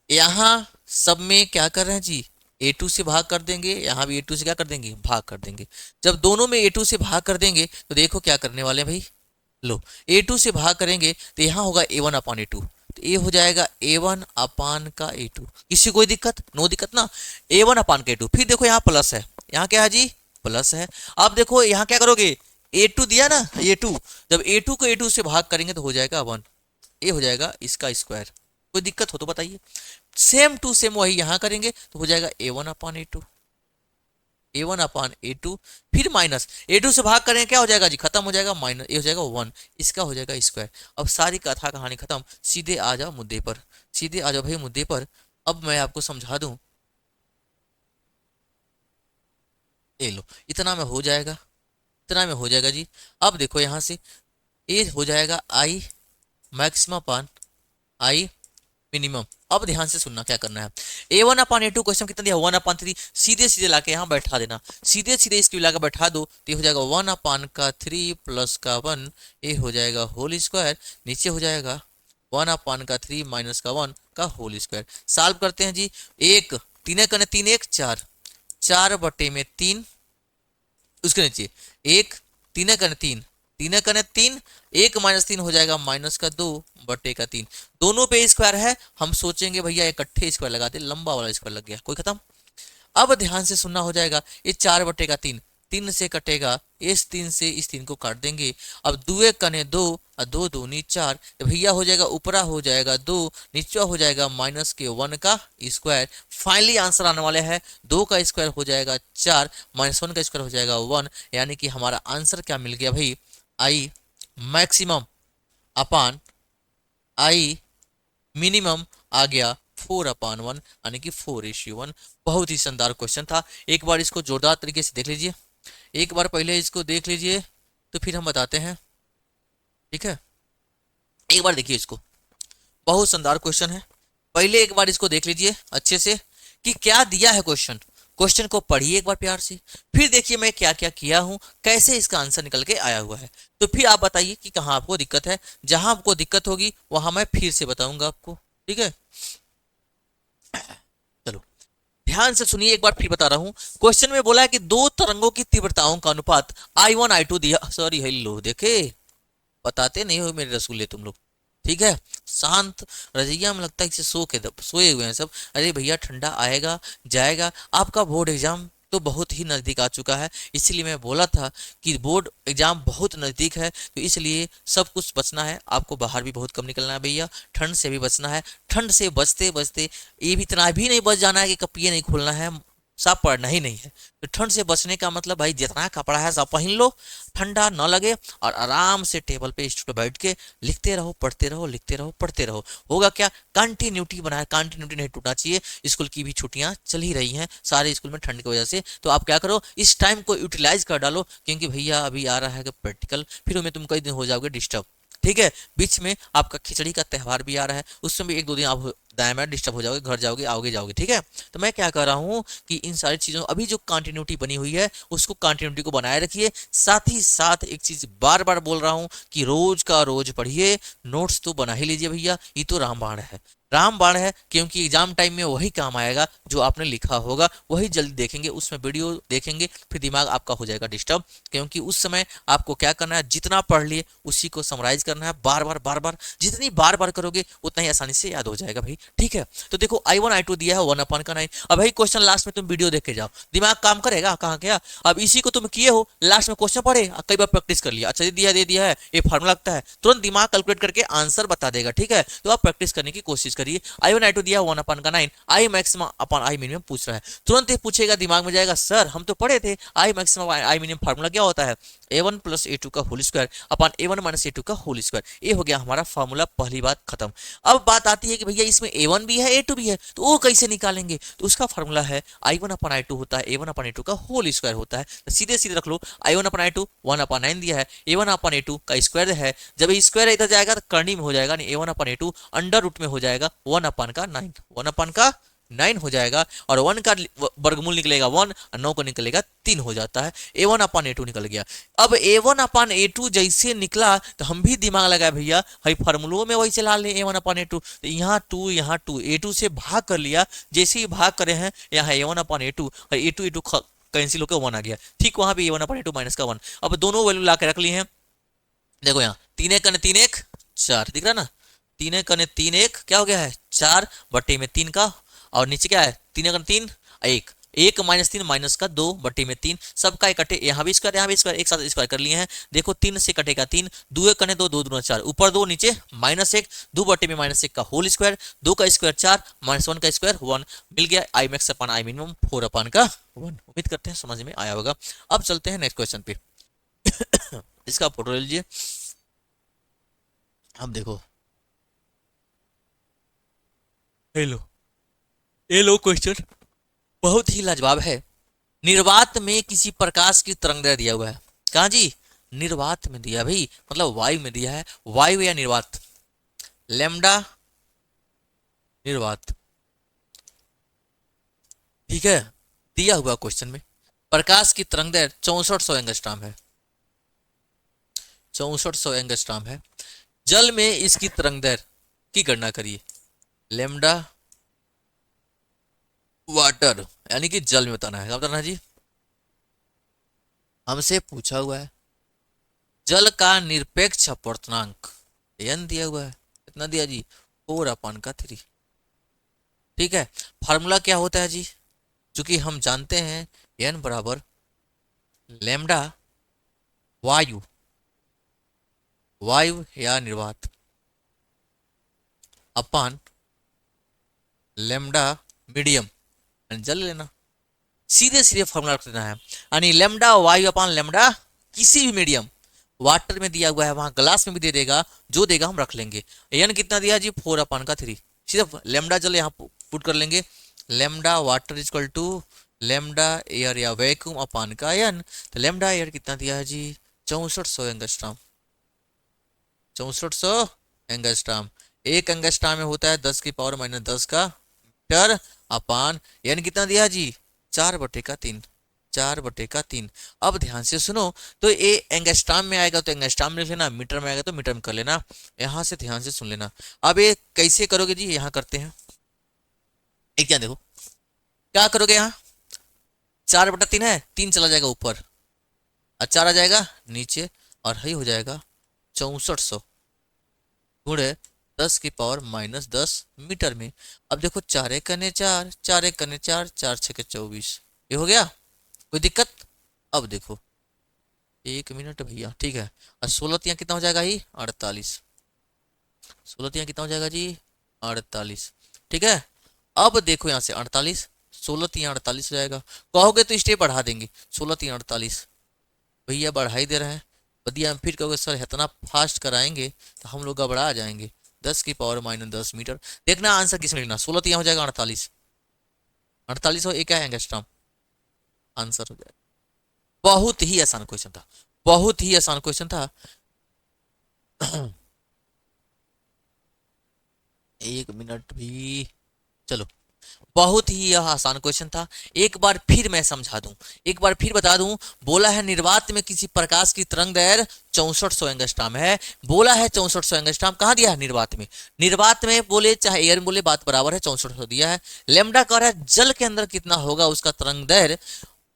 यहाँ सब में क्या कर रहे हैं जी, A2 से भाग कर देंगे, यहाँ भी A2 से क्या कर देंगे, भाग कर देंगे। जब दोनों में A2 से भाग कर देंगे तो देखो क्या करने वाले हैं भाई, लो A2 से भाग करेंगे तो यहाँ होगा A1 अपान A2, तो ये हो जाएगा A1 अपान का A2। किसी कोई दिक्कत, नो दिक्कत ना, A1 अपान का A2। फिर देखो यहाँ प्लस है, यहाँ क्या है जी, प्लस है। अब देखो यहाँ क्या करोगे, A2 दिया ना, A2, जब A2 को A2 से भाग करेंगे तो हो जाएगा 1, ये हो जाएगा इसका स्क्वायर। कोई दिक्कत हो तो बताइए। सेम टू सेम वही यहाँ करेंगे तो हो जाएगा A1 अपान A2, A1 अपान A2, फिर माइनस A2 से भाग करें क्या हो जाएगा जी, खत्म हो जाएगा, माइनस ये हो जाएगा 1, इसका हो जाएगा स्क्वायर। अब सारी कथा कहानी खत्म, सीधे आ जाओ मुद्दे पर, सीधे आ जाओ भाई मुद्दे पर। अब मैं आपको समझा दूं, ये लो इतना में हो जाएगा, इतना में हो जाएगा जी। अब देखो यहाँ से ये हो जाएगा I maximum upon I minimum. अब ध्यान से सुनना क्या करना है, A1 अपान A2 क्वेश्चन कितना दिया, 1/3, सीधे सीधे लाके यहाँ बैठा देना, सीधे सीधे इसकी लाके बैठा दो तो ये हो जाएगा 1/3 प्लस का 1, ये हो जाएगा होल स्क्वायर, नीचे हो जाएगा 1/3 माइनस का 1 का होल स्क्वायर। सॉल्व करते हैं जी, एक 3 कने 3 1 4, 4/3, उसके नीचे एक 3 कने 3, 3 कने 3, 1 माइनस 3 हो जाएगा माइनस का 2/3। दोनों पे स्क्वायर है, हम सोचेंगे भैया इकट्ठे स्क्वायर लगाते, लंबा वाला स्क्वायर लग गया, कोई खत्म। अब ध्यान से सुनना, हो जाएगा ये 4/3, 3 से कटेगा, इस 3 से इस 3 को काट देंगे। अब 2 कने 2 और 2 दूनी 4, तो भैया हो जाएगा ऊपरा हो जाएगा 2, नीचा हो जाएगा माइनस के 1 का स्क्वायर। फाइनली आंसर आने वाले है 2 का स्क्वायर हो जाएगा 4, माइनस 1 का स्क्वायर हो जाएगा 1, यानी कि हमारा आंसर क्या मिल गया भाई, I maximum upon I minimum आ गया 4/1, यानी कि 4:1। बहुत ही शानदार क्वेश्चन था, एक बार इसको जोरदार तरीके से देख लीजिए, एक बार पहले इसको देख लीजिए तो फिर हम बताते हैं, ठीक है। एक बार देखिए इसको, बहुत शानदार क्वेश्चन है, पहले एक बार इसको देख लीजिए अच्छे से कि क्या दिया है क्वेश्चन। क्वेश्चन को पढ़िए एक बार प्यार से, फिर देखिए मैं क्या क्या किया हूं, कैसे इसका आंसर निकल के आया हुआ है। तो फिर आप बताइए कि कहाँ आपको दिक्कत है, जहां आपको दिक्कत होगी वहां मैं फिर से बताऊंगा आपको, ठीक है। चलो ध्यान से सुनिए, एक बार फिर बता रहा हूं। क्वेश्चन में बोला है कि दो तरंगों की तीव्रताओं का अनुपात I1 I2 दिया, सॉरी हेलो, देखे बताते नहीं हो मेरे रसूले तुम लोग, ठीक है। शांत रजैया में लगता है कि सोए हुए हैं सब। अरे भैया ठंडा आएगा जाएगा, आपका बोर्ड एग्जाम तो बहुत ही नज़दीक आ चुका है, इसलिए मैं बोला था कि बोर्ड एग्जाम बहुत नज़दीक है, तो इसलिए सब कुछ बचना है, आपको बाहर भी बहुत कम निकलना है भैया, ठंड से भी बचना है, ठंड से बचते बचते ये भी इतना भी नहीं बच जाना है कि कपिए नहीं खोलना है, सब पढ़ना ही नहीं है। तो ठंड से बचने का मतलब भाई जितना कपड़ा है सब पहन लो, ठंडा न लगे, और आराम से टेबल पे स्टूडियो बैठ के लिखते रहो, पढ़ते रहो, लिखते रहो, पढ़ते रहो। होगा क्या, कंटिन्यूटी बनाए, कंटिन्यूटी नहीं टूटना चाहिए। स्कूल की भी छुट्टियां चल ही रही हैं सारे स्कूल में ठंड की वजह से, तो आप क्या करो, इस टाइम को यूटिलाइज कर डालो, क्योंकि भैया अभी आ रहा है प्रैक्टिकल, फिर उनमें तुम कई दिन हो जाओगे डिस्टर्ब, ठीक है। बीच में आपका खिचड़ी का त्यौहार भी आ रहा है, उस समय 1-2 दिन आप दाएं डिस्टर्ब हो जाओगे, घर जाओगे आओगे जाओगे, ठीक है। तो मैं क्या कर रहा हूँ कि इन सारी चीज़ों, अभी जो कंटिन्यूटी बनी हुई है उसको कंटिन्यूटी को बनाए रखिए। साथ ही साथ एक चीज़ बार बार बोल रहा हूँ कि रोज का रोज पढ़िए, नोट्स तो बना ही लीजिए भैया, ये तो रामबाण है, रामबाण है, क्योंकि एग्जाम टाइम में वही काम आएगा जो आपने लिखा होगा, वही जल्दी देखेंगे, उसमें वीडियो देखेंगे, फिर दिमाग आपका हो जाएगा डिस्टर्ब, क्योंकि उस समय आपको क्या करना है, जितना पढ़ लिए उसी को समराइज करना है, बार बार जितनी बार बार करोगे उतना ही आसानी से याद हो जाएगा भाई। ठीक है। तो देखो I1 I2 दिया है 1/9। अब भाई क्वेश्चन लास्ट में तुम वीडियो देख के जाओ, दिमाग काम करेगा कहाँ क्या। अब इसी को तुम किए हो, लास्ट में क्वेश्चन पढ़े, कई बार प्रैक्टिस कर लिया, अच्छा दे दिया है, ये फार्मूला लगता है, तुरंत दिमाग कैलकुलेट करके आंसर बता देगा, ठीक है। तो आप प्रैक्टिस करने की कोशिश करिए। I1 I2 दिया 1/9, I maximum upon I minimum पूछ रहा है, तुरंत ये पूछेगा, दिमाग में जाएगा, सर हम तो पढ़े थे I maximum I minimum formula क्या होता है, A1 + A2 का whole square upon A1 - A2 का होल स्क्वायर। ये हो गया हमारा फार्मूला, पहली बात खत्म। अब बात आती है कि भैया इसमें A1 भी है A2 भी है, तो वो कैसे निकालेंगे। तो उसका फार्मूला है I1/I2 होता है A1/A2 का होल स्क्वायर होता है। तो सीधे सीधे रख लो, I1/I2 1/9 दिया है, A1/A2 का स्क्वायर है, जब ये स्क्वायर इधर जाएगा तो करनी में हो जाएगा, नहीं A1/A2 अंडर रूट में हो जाएगा 1/9, 1/9 हो जाएगा, और 1 का वर्गमूल निकलेगा 1 और 9 को निकलेगा 3 हो जाता है, A1/A2 निकल गया। अब A1/A2 जैसे निकला तो हम भी दिमाग लगाए भैया, हई फार्मूलों में वही चला ले A1/A2, तो यहाँ 2 यहाँ 2, A2 से भाग कर लिया, जैसे ही भाग करे हैं यहाँ A1/A2 और A2 कैंसिल होकर 1 आ गया, ठीक वहां भी A1/A2 माइनस का 1। अब दोनों वैल्यू ला के रख ली हैं, देखो यहाँ 3 1 3 1 4 दिख रहा ना, 3 1 3 1 क्या हो गया है 4 बटे में 3 का, और नीचे क्या है 3 1 3 1 1 - 3 माइनस का 2 बटे में 3, सबका इकट्ठे, यहाँ भी स्क्वायर यहाँ भी स्क्वायर, एक साथ स्क्वायर कर लिए हैं। देखो 3 से कटेगा 3, 2 1 2 2 2 4, ऊपर 2 नीचे -1, 2 बटे में -1 का होल स्क्वायर, 2 का स्क्वायर 4 -1 का स्क्वायर 1, मिल गया I max upon I minimum 4/1। उम्मीद करते हैं समझ में आया होगा। अब चलते हैं नेक्स्ट क्वेश्चन पे। इसका फोटो ले लीजिए। अब देखो, हेलो ये लो क्वेश्चन बहुत ही लाजवाब है। निर्वात में किसी प्रकाश की तरंग दिया हुआ है, कहा जी निर्वात में दिया भाई, मतलब वायु में दिया है, वायु या निर्वात, लैम्डा निर्वात, ठीक है। दिया हुआ क्वेश्चन में प्रकाश की तरंग दैर्घ्य 6400 एंगस्ट्रॉम है, 6400 एंगस्ट्रॉम है। जल में इसकी तरंग दैर्घ्य की गणना करिए, लैम्डा वाटर यानी कि जल में बताना है, क्या बताना है जी, हमसे पूछा हुआ है जल का निरपेक्ष अपवर्तनांक n दिया हुआ है, कितना दिया जी 4/3, ठीक है। फार्मूला क्या होता है जी, चूंकि हम जानते हैं n बराबर लैम्डा वायु, वायु या निर्वात अपान लैम्डा मीडियम जल लेना, सीधे सीधे फॉर्मूला रख देना है, यानी लैम्डा वायु अपान लैम्डा किसी भी मीडियम, वाटर में दिया हुआ है वहां ग्लास में भी दे देगा, जो देगा हम रख लेंगे। एन कितना दिया जी 4/3, सिर्फ लैम्डा जल यहाँ पुट कर लेंगे, lambda water equal to lambda air या वैक्यूम अपान का एन, तो लैम्डा एयर कितना दिया है जी 6400 एंगस्ट्रॉम, 6400 एंगस्ट्रॉम, एक एंगस्ट्रॉम में होता है 10⁻⁻10 का मीटर अपान एन कितना दिया जी 4/3, 4/3। अब ध्यान से सुनो, तो ये एंगस्ट्रॉम में आएगा तो एंगस्ट्रॉम में लिख लेना, मीटर में आएगा तो मीटर में कर लेना, यहां से ध्यान से सुन लेना। अब ये कैसे करोगे जी, यहां करते हैं, एक क्या देखो क्या करोगे, यहाँ 4/3 है, 3 चला जाएगा ऊपर और 4 आ जाएगा नीचे, और यही हो जाएगा 6400 गुणे 10⁻⁻10 मीटर में। अब देखो 4 1 4, 4 1 4, 4 6 24, ये हो गया, कोई दिक्कत। अब देखो 1 मिनट भैया, ठीक है, और 16 यहाँ कितना हो जाएगा ही 48, 16 यहाँ कितना हो जाएगा जी 48, ठीक है। अब देखो यहाँ से 48, 16 यहाँ 48 हो जाएगा, कहोगे तो स्टेप बढ़ा देंगे, 16 यहाँ 48 भैया बढ़ा ही दे रहे हैं, बढ़िया। फिर कहोगे सर इतना फास्ट कराएंगे तो हम लोग घबरा जाएंगे, 10⁻⁻10 मीटर। देखना आंसर किसमें लिखना, 16 यहाँ हो जाएगा 48, 48 हो, एक क्या है एंगस्ट्रॉम, आंसर हो जाएगा। बहुत ही आसान क्वेश्चन था, बहुत ही आसान क्वेश्चन था। एक मिनट भी, चलो, बहुत ही यह आसान क्वेश्चन था। एक बार फिर मैं समझा दूं, एक बार फिर बता दूं, बोला है निर्वात में किसी प्रकाश की तरंग दैर्घ्य 6400 एंगस्ट्रॉम है, बोला है 6400 एंगस्ट्रॉम, कहां दिया है निर्वात में, निर्वात में बोले चाहे एयर में बोले बात बराबर है, 6400 दिया है। लैम्डा कह रहा है जल के अंदर कितना होगा उसका तरंग दैर्घ्य,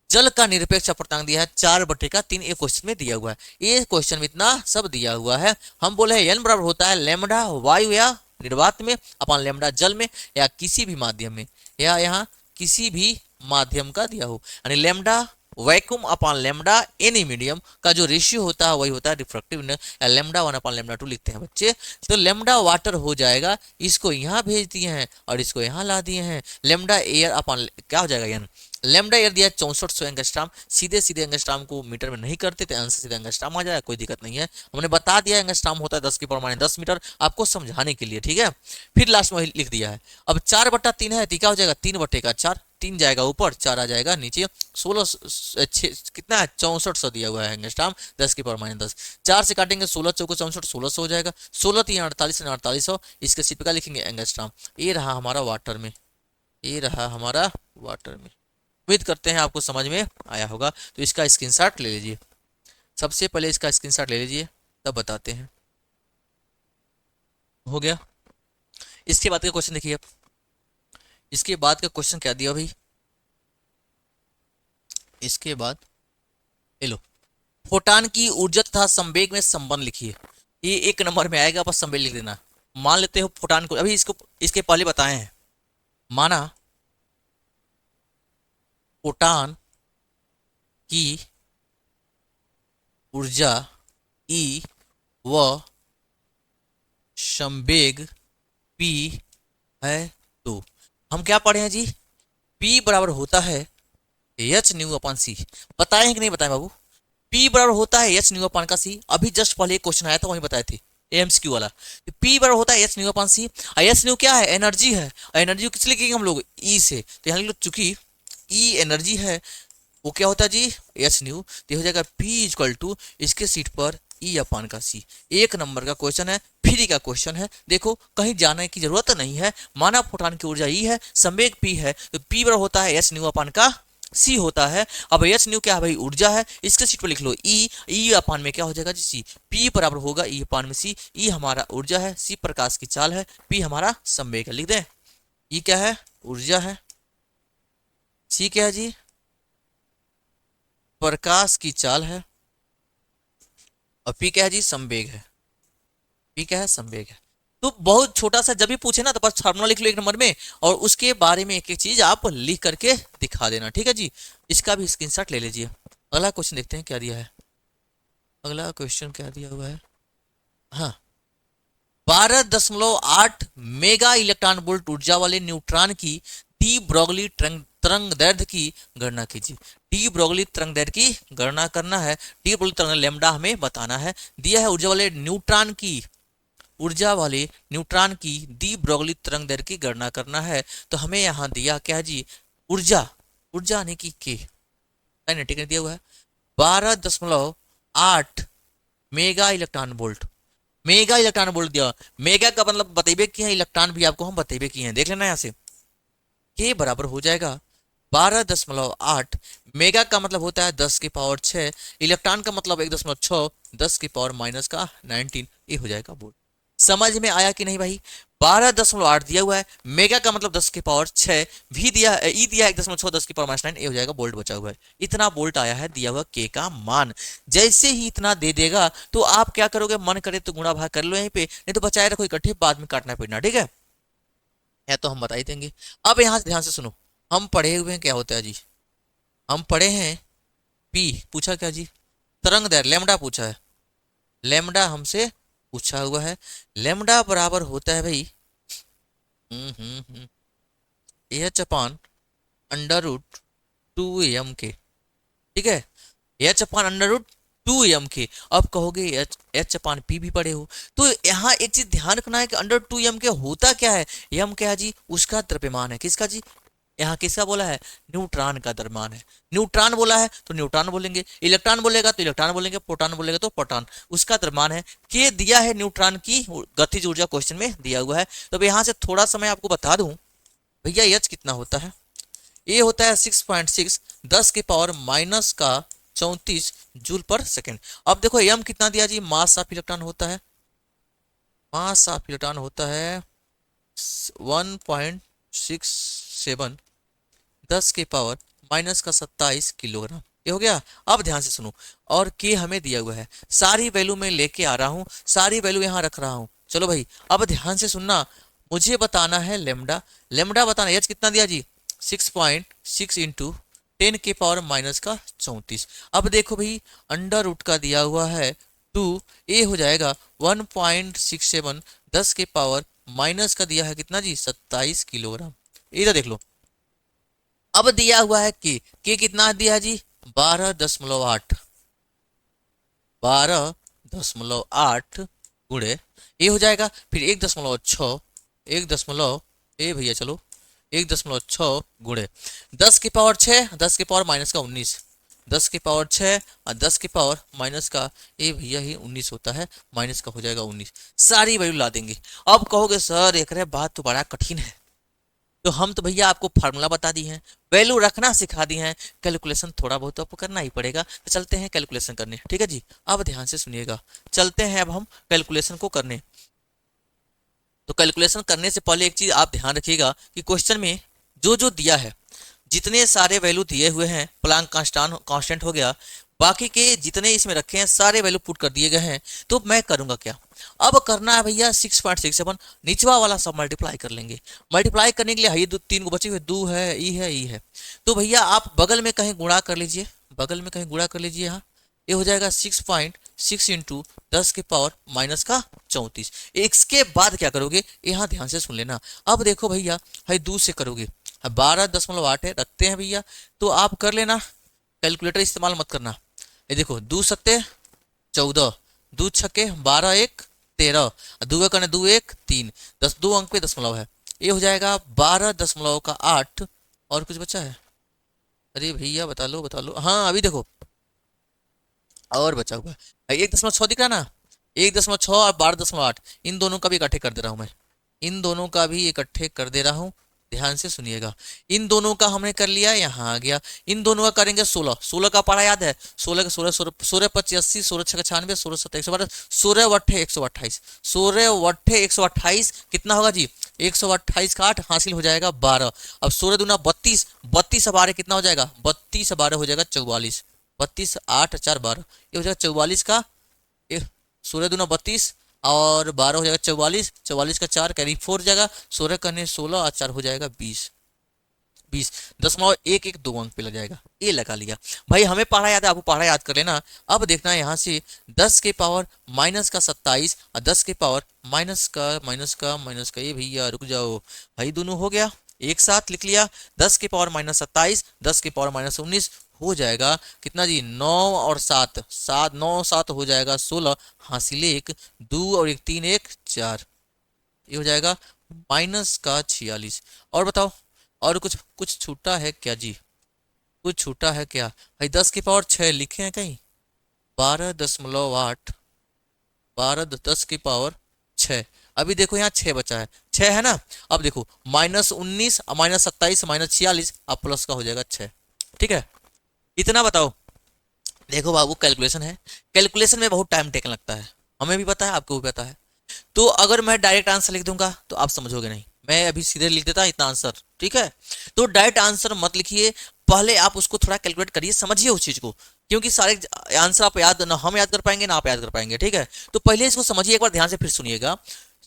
जल का निरपेक्ष अपवर्तनांक दिया है 4/3, ये क्वेश्चन में दिया हुआ है, ये क्वेश्चन में इतना सब दिया हुआ है। हम बोले एन बराबर होता है लैम्डा वायु या निर्वात में अपान लैम्डा जल में या किसी भी माध्यम में, या यहाँ किसी भी माध्यम का दिया हो, यानी लैम्डा वैक्यूम अपान लैम्डा एनी मीडियम का जो रेशियो होता है वही होता है रिफ्रैक्टिव इंडेक्स, या लैम्डा 1 अपान लैम्डा 2 लिखते हैं बच्चे। तो लैम्डा वाटर हो जाएगा, इसको यहाँ भेज दिए हैं और इसको यहाँ ला दिए हैं। लैम्डा एयर अपान क्या हो जाएगा यानी लैम्डा एयर दिया 6400 एंगस्ट्राम, सीधे सीधे एंगस्ट्राम को मीटर में नहीं करते थे, आंसर सीधे एंगस्ट्राम आ जाएगा, कोई दिक्कत नहीं है। हमने बता दिया एंगस्ट्राम होता है 10 की पावर -10 मीटर आपको समझाने के लिए, ठीक है। फिर लास्ट में लिख दिया है। अब 4/3 है तो क्या हो जाएगा 3/4, 3 जाएगा ऊपर 4 आ जाएगा नीचे। 16 कितना है 6400 दिया हुआ है एंगस्ट्राम 10 की पावर -10, 4 से काटेंगे 16 चौको 64, 1600 हो जाएगा। 16 3 48 4800, इसके सीट का लिखेंगे एंगस्ट्राम। ये रहा हमारा वाटर में, ये रहा हमारा वाटर में। उम्मीद करते हैं आपको समझ में आया होगा। तो इसका स्क्रीनशॉट ले लीजिए, सबसे पहले इसका स्क्रीनशॉट ले लीजिए तब बताते हैं। हो गया। इसके बाद का क्वेश्चन देखिए, अब इसके बाद का क्वेश्चन क्या दिया भाई, इसके बाद ले लो, फोटान की ऊर्जा तथा संवेग में संबंध लिखिए। ये 1 नंबर में आएगा, बस संवेग लिख देना। मान लेते हो फोटान को, अभी इसको इसके पहले बताए हैं, माना फोटान की ऊर्जा E व संवेग P है, तो हम क्या पढ़े हैं जी, P बराबर होता है एच न्यू अपान सी। बताए हैं कि नहीं बताए बाबू, P बराबर होता है एच न्यू अपान का सी। अभी जस्ट पहले एक क्वेश्चन आया था वही बताए थे एमसीक्यू वाला। तो P बराबर होता है एच न्यू अपान सी। एच न्यू क्या है, एनर्जी है। एनर्जी किस लिए लिखेंगे हम लोग, ई से। तो यहाँ लोग चूंकि ई एनर्जी है, वो क्या होता है जी एच न्यू, तो हो जाएगा P इक्वल टू इसके सीट पर ई अपान का सी। 1 नंबर का क्वेश्चन है, फ्री का क्वेश्चन है। देखो कहीं जाने की जरूरत नहीं है। माना फोटान की ऊर्जा ई है, संवेग P है, तो P बराबर होता है एच न्यू अपान का सी होता है। अब एच न्यू क्या है भाई, ऊर्जा है, इसके सीट पर लिख लो ई। ई अपान में क्या हो जाएगा जी सी। P बराबर होगा ई अपान में सी। ई हमारा ऊर्जा है, सी प्रकाश की चाल है, P हमारा संवेग है। लिख दें, ई क्या है ऊर्जा है, सी क्या है जी प्रकाश की चाल है, और P क्या है जी संवेग है। P क्या है संवेग है। तो बहुत छोटा सा जब भी पूछे ना तो बस फार्मूला लिख लो 1 नंबर में, और उसके बारे में एक एक चीज आप लिख करके दिखा देना, ठीक है जी। इसका भी स्क्रीनशॉट ले लीजिए। अगला क्वेश्चन देखते हैं क्या दिया है। अगला क्वेश्चन क्या दिया हुआ है, हाँ 12.8 मेगा इलेक्ट्रॉन वोल्ट ऊर्जा वाले न्यूट्रॉन की डी ब्रोगली तरंग दैर्ध्य की गणना कीजिए। डी ब्रोगली तरंग दैर्ध्य की गणना करना है। डी ब्रोगली तरंग लैम्डा हमें बताना है। दिया है ऊर्जा वाले न्यूट्रॉन की डी ब्रोगली तरंग दैर्ध्य की गणना करना है। तो हमें यहाँ दिया क्या है जी ऊर्जा, ऊर्जा यानी कि के काइनेटिक ने दिया हुआ है 12.8 mega electron volt. Mega electron volt दिया, मेगा का मतलब बतेबे किए हैं, इलेक्ट्रॉन भी आपको हम बतेबे किए हैं, देख लेना यहाँ से। के बराबर हो जाएगा 12.8, मेगा का मतलब होता है 10 की पावर 6, इलेक्ट्रॉन का मतलब 1.6, 10 की पावर -19, ये हो जाएगा वोल्ट। समझ में आया कि नहीं भाई। 12.8 दिया हुआ है, मेगा का मतलब 10 की पावर 6, भी दिया ई दिया 1.6, 10 की पावर -9, ये हो जाएगा वोल्ट बचा हुआ है। इतना वोल्ट आया है दिया हुआ के का मान। जैसे ही इतना दे देगा तो आप क्या करोगे, मन करे तो गुणा भाग कर लो यहीं पे, नहीं तो बचाए रखो इकट्ठे, बाद में काटना पड़ना, ठीक है। या तो हम बता ही देंगे। अब यहां से ध्यान से सुनो, हम पढ़े हुए हैं क्या होता है जी, हम पढ़े हैं P पूछा क्या जी तरंग दैर्ध्य लैम्डा पूछा है, लैम्डा हमसे पूछा हुआ है। लैम्डा बराबर होता है भाई एच अपान √2m के, ठीक है, एच अपान √2m के। अब कहोगे एच अपान P भी पढ़े हो, तो यहाँ एक चीज ध्यान रखना है कि √2m के होता क्या है, m क्या है जी उसका द्रव्यमान है। किसका जी, यहाँ किसका बोला है, न्यूट्रॉन का द्रव्यमान है। न्यूट्रॉन बोला है तो न्यूट्रॉन बोलेंगे, इलेक्ट्रॉन बोलेगा तो इलेक्ट्रॉन बोलेंगे, प्रोटॉन बोलेगा तो प्रोटॉन, उसका द्रव्यमान है। के दिया है न्यूट्रॉन की गतिज ऊर्जा क्वेश्चन में दिया हुआ है। तो अब यहाँ से थोड़ा सा मैं आपको बता दूं भैया एच कितना होता है, ये होता है 6.6, 10 की पावर -34 जूल पर सेकेंड। अब देखो एम कितना दिया जी, मास ऑफ इलेक्ट्रॉन होता है, मास ऑफ इलेक्ट्रॉन होता है 1.67, 10 के पावर -27 किलोग्राम, ये हो गया। अब ध्यान से सुनो, और के हमें दिया हुआ है, सारी वैल्यू में लेके आ रहा हूं, सारी वैल्यू यहाँ रख रहा हूं, चलो भाई अब ध्यान से सुनना, मुझे बताना है लेमडा। लेमडा बताना, एच कितना दिया जी, 6.6 इंटू 10⁻⁻34। अब देखो भाई अंडर रूट का दिया हुआ है 2, ए हो जाएगा 1.67, 10⁻⁻ का दिया है कितना जी 27 किलोग्राम। इधर देख लो, अब दिया हुआ है के कितना दिया है जी 12.8, 12.8 गुणे ये हो जाएगा फिर 1.6, 1 ए भैया चलो 1.6 गुणे 10⁻6, 10⁻⁻19, 10⁻6 और 10⁻⁻का ए भैया ही 19 होता है, माइनस का हो जाएगा 19। सारी वैल्यू ला देंगे। अब कहोगे सर एक रहे बात तो बड़ा कठिन है, तो हम तो भैया आपको फार्मूला बता दी हैं, वैल्यू रखना सिखा दी हैं, कैलकुलेशन थोड़ा बहुत तो आपको करना ही पड़ेगा। तो चलते हैं कैलकुलेशन करने, ठीक है जी। अब ध्यान से सुनिएगा, चलते हैं अब हम कैलकुलेशन को करने। तो कैलकुलेशन करने से पहले एक चीज आप ध्यान रखिएगा कि क्वेश्चन में जो जो दिया है, जितने सारे वैल्यू दिए हुए हैं, प्लांक कांस्टेंट हो गया, बाकी के जितने इसमें रखे हैं सारे वैल्यू पुट कर दिए गए हैं। तो मैं करूंगा क्या, अब करना है भैया 6.67, निचवा वाला सब मल्टीप्लाई कर लेंगे। मल्टीप्लाई करने के लिए ये 3 को बचे हुए 2 है, ई है, ई है, तो भैया आप बगल में कहीं गुणा कर लीजिए, बगल में कहीं गुणा कर लीजिए। यहाँ ये हो जाएगा 6.6 इंटू 10⁻⁻34। इसके बाद क्या करोगे, यहाँ ध्यान से सुन लेना। अब देखो भैया भाई 2 से करोगे, 12.8 है रखते हैं भैया, तो आप कर लेना, कैलकुलेटर इस्तेमाल मत करना। ये देखो 2 सत्ते 14, 2 छक्के 12, 1 13, 2 करने 2 1 3, 10 2 अंक पे दशमलव है, ये हो जाएगा 12.8। और कुछ बचा है, अरे भैया बता लो बता लो, हाँ अभी देखो और बचा हुआ है 1.6 दिख रहा ना, 1.6 और 12.8, इन दोनों का भी इकट्ठे कर दे रहा हूं मैं, इन दोनों का भी इकट्ठे कर दे रहा हूं। ध्यान से सुनिएगा, इन दोनों का हमने कर लिया, यहाँ आ गया, इन दोनों का करेंगे 16, 16 का पढ़ा याद है, 16 का 16 16 25 80, 16 6 96, 16 7 112, 16 वट्ठे 128, 16 वट्ठे 128 कितना होगा जी 128 का 8 हासिल हो जाएगा 12। अब 16 दूना 32, 32 अब 12 कितना हो जाएगा, 32 12 हो जाएगा 44, 32 8 4 12, ये हो जाएगा 44 का 16 दूना 32 और 12 हो जाएगा 44, 44 का 4 कैरी 4 हो जाएगा, 16 करने 16 और 4 हो जाएगा 20, 20 1 2 अंक पे लग जाएगा, ये लगा लिया भाई। हमें पढ़ा याद है, आपको पढ़ा याद कर लेना। अब देखना यहाँ से 10⁻⁻27 और 10⁻⁻का ये भैया रुक जाओ भाई, दोनों हो गया एक साथ लिख लिया, 10⁻⁻27 10⁻⁻19 हो जाएगा कितना जी 9 और 7 7 9 7 हो जाएगा 16, हासिल 1 2 और 1 3 1 4, ये हो जाएगा -46। और बताओ और कुछ कुछ छूटा है क्या जी, कुछ छूटा है क्या भाई, 10⁻6 लिखे हैं कहीं, 12.8, 10⁻6, अभी देखो यहाँ 6 बचा है, 6 है ना। अब देखो -19 -27 -46 अब प्लस का हो जाएगा 6, ठीक है। इतना बताओ, देखो बाबू कैलकुलेशन है, कैलकुलेशन में बहुत टाइम टेकन लगता है, हमें भी पता है आपको भी पता है। तो अगर मैं डायरेक्ट आंसर लिख दूंगा तो आप समझोगे नहीं, मैं अभी सीधे लिख देता इतना आंसर, ठीक है। तो डायरेक्ट आंसर मत लिखिए, पहले आप उसको थोड़ा कैलकुलेट करिए, समझिए उस चीज को, क्योंकि सारे आंसर आप याद ना हम याद कर पाएंगे ना आप याद कर पाएंगे, ठीक है। तो पहले इसको समझिए एक बार ध्यान से, फिर सुनिएगा।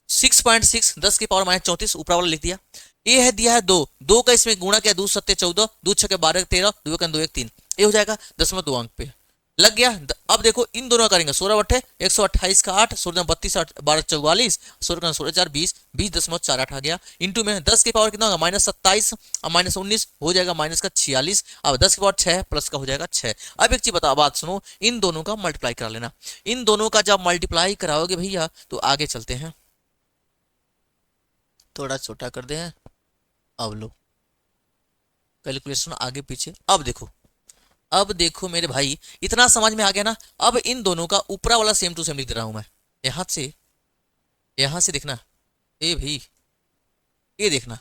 6.6 10⁻⁻34 ऊपर वाला लिख दिया, ये है दिया है 2 2 का इसमें गुणा किया, 2 7 14, 2 6 12 13, 2 1 2 1 3, ये हो जाएगा 10.2 अंक पे लग गया। अब देखो इन दोनों करेंगे 16 वट्ठे 128 का 8, 16 32 12 44, 16 16 4 20, 20.48 आ गया, इंटू में 10 की पावर कितना होगा -27 और -19 हो जाएगा -46। अब 10 की पावर 6 प्लस का हो जाएगा 6। अब एक चीज बताओ, बात सुनो, इन दोनों का मल्टीप्लाई करा लेना, इन दोनों का जब मल्टीप्लाई कराओगे भैया तो आगे चलते हैं, थोड़ा छोटा कर दे हैं। अब लो कैलकुलेशन आगे पीछे, अब देखो मेरे भाई इतना समझ में आ गया ना। अब इन दोनों का ऊपरा वाला सेम टू सेम लिख दे रहा हूं मैं, यहां से देखना, ए भाई ये देखना,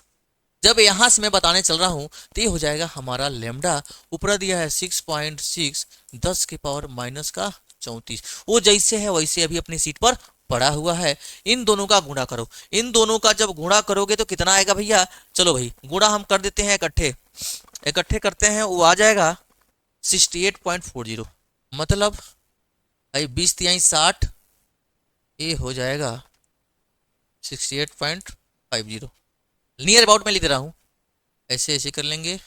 जब यहां से मैं बताने चल रहा हूं तो ये हो जाएगा हमारा लेमडा, ऊपरा दिया है 6.6 10⁻⁻34, वो जैसे है वैसे अभी अपनी सीट पर पड़ा हुआ है। इन दोनों का गुणा करो, इन दोनों का जब गुणा करोगे तो कितना आएगा भैया, चलो भाई गुणा हम कर देते हैं, इकट्ठे करते हैं, वो आ जाएगा 68.40, मतलब भाई 20 × 60, ये हो जाएगा 68.50 नियर अबाउट में लिख रहा हूँ, ऐसे ऐसे कर लेंगे,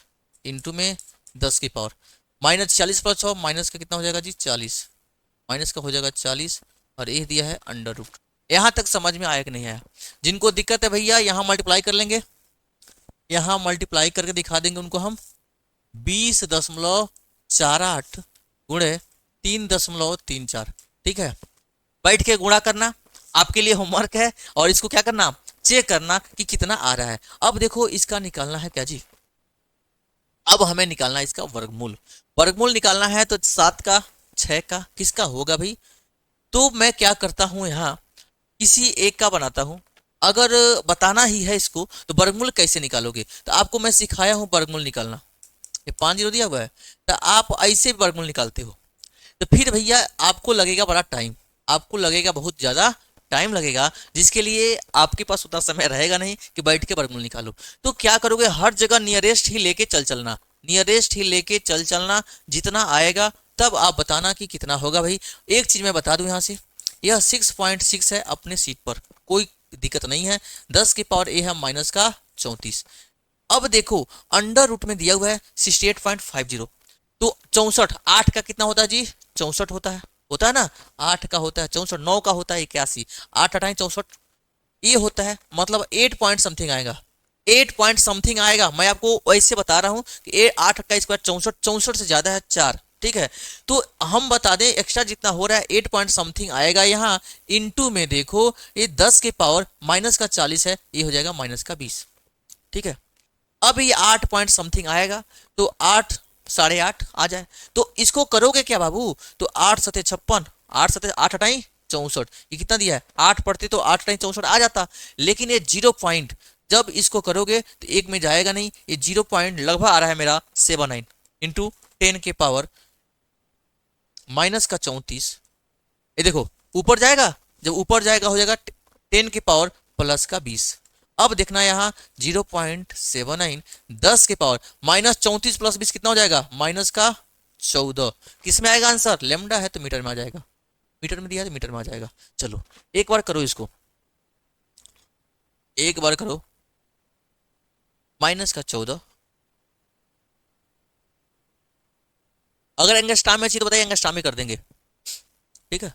इंटू में 10 की पावर माइनस 40 प्लस 6 माइनस का कितना हो जाएगा जी 40, माइनस का हो जाएगा 40 और ये दिया है अंडर रूट। यहाँ तक समझ में आया कि नहीं आया? जिनको दिक्कत है भैया यहाँ मल्टीप्लाई कर लेंगे, यहाँ मल्टीप्लाई करके दिखा देंगे उनको हम 20.48 गुणे 3.34। ठीक है, बैठ के गुणा करना आपके लिए होमवर्क है और इसको क्या करना चेक करना कि कितना आ रहा है। अब देखो इसका निकालना है क्या जी, अब हमें निकालना है इसका वर्गमूल। वर्गमूल निकालना है तो 7 का 6 का किसका होगा भाई? तो मैं क्या करता हूं यहाँ किसी एक का बनाता हूं। अगर बताना ही है इसको तो वर्गमूल कैसे निकालोगे, तो आपको मैं सिखाया हूं वर्गमूल निकालना। ये 5 0 दिया हुआ है तो आप ऐसे वर्गमूल निकालते हो, तो फिर भैया आपको लगेगा बड़ा टाइम, आपको लगेगा बहुत ज्यादा टाइम लगेगा, जिसके लिए आपके पास उतना समय रहेगा नहीं कि बैठ के वर्गमूल निकालो। तो क्या करोगे, हर जगह नियरेस्ट ही लेके चल चलना, नियरेस्ट ही लेके चल चलना, जितना आएगा तब आप बताना कि कितना होगा। भाई एक चीज मैं बता दूं यहाँ से, यह 6.6 है अपने सीट पर, कोई दिक्कत नहीं है। 10 की पावर ए है माइनस का 34। अब देखो अंडर रूट में दिया हुआ है 68.50, तो 64 8 का कितना होता है जी 64 होता है ना, 8 का होता है 64, 9 का होता है 81, 8 हटाएं 64, ये होता है मतलब 8 पॉइंट समथिंग आएगा, 8 पॉइंट समथिंग आएगा। मैं आपको वैसे बता रहा हूँ कि 8 का स्क्वायर 64, 64 से ज्यादा है 4। ठीक है, तो हम बता दें एक्स्ट्रा जितना हो रहा है 8 पॉइंट समथिंग आएगा यहाँ, इनटू में देखो ये 10 के पावर माइनस का 40 है, ये हो जाएगा माइनस का 20। ठीक है, अब ये 8 पॉइंट समथिंग आएगा तो 8 8.5 आ जाए, तो इसको करोगे क्या बाबू, तो 8 सते 56, 8 सते 8 हटाई 64, ये कितना दिया है 8 पढ़ते तो 8 हटाई 64 आ जाता, लेकिन ये 0 पॉइंट जब इसको करोगे तो एक में जाएगा नहीं, ये 0 पॉइंट लगभग आ रहा है मेरा 79 इंटू 10 के पावर माइनस का 34। ये देखो ऊपर जाएगा, जब ऊपर जाएगा हो जाएगा 10 के पावर प्लस का 20। अब देखना यहाँ 0.79 10 के पावर माइनस 34 प्लस 20 कितना हो जाएगा माइनस का 14। किस में आएगा आंसर, लेमडा है तो मीटर में आ जाएगा, मीटर में दिया है तो मीटर में आ जाएगा। चलो एक बार करो इसको, एक बार करो माइनस का 14, अगर एंगस्ट्राम में चाहिए तो बताइए एंगस्ट्राम में कर देंगे। ठीक है,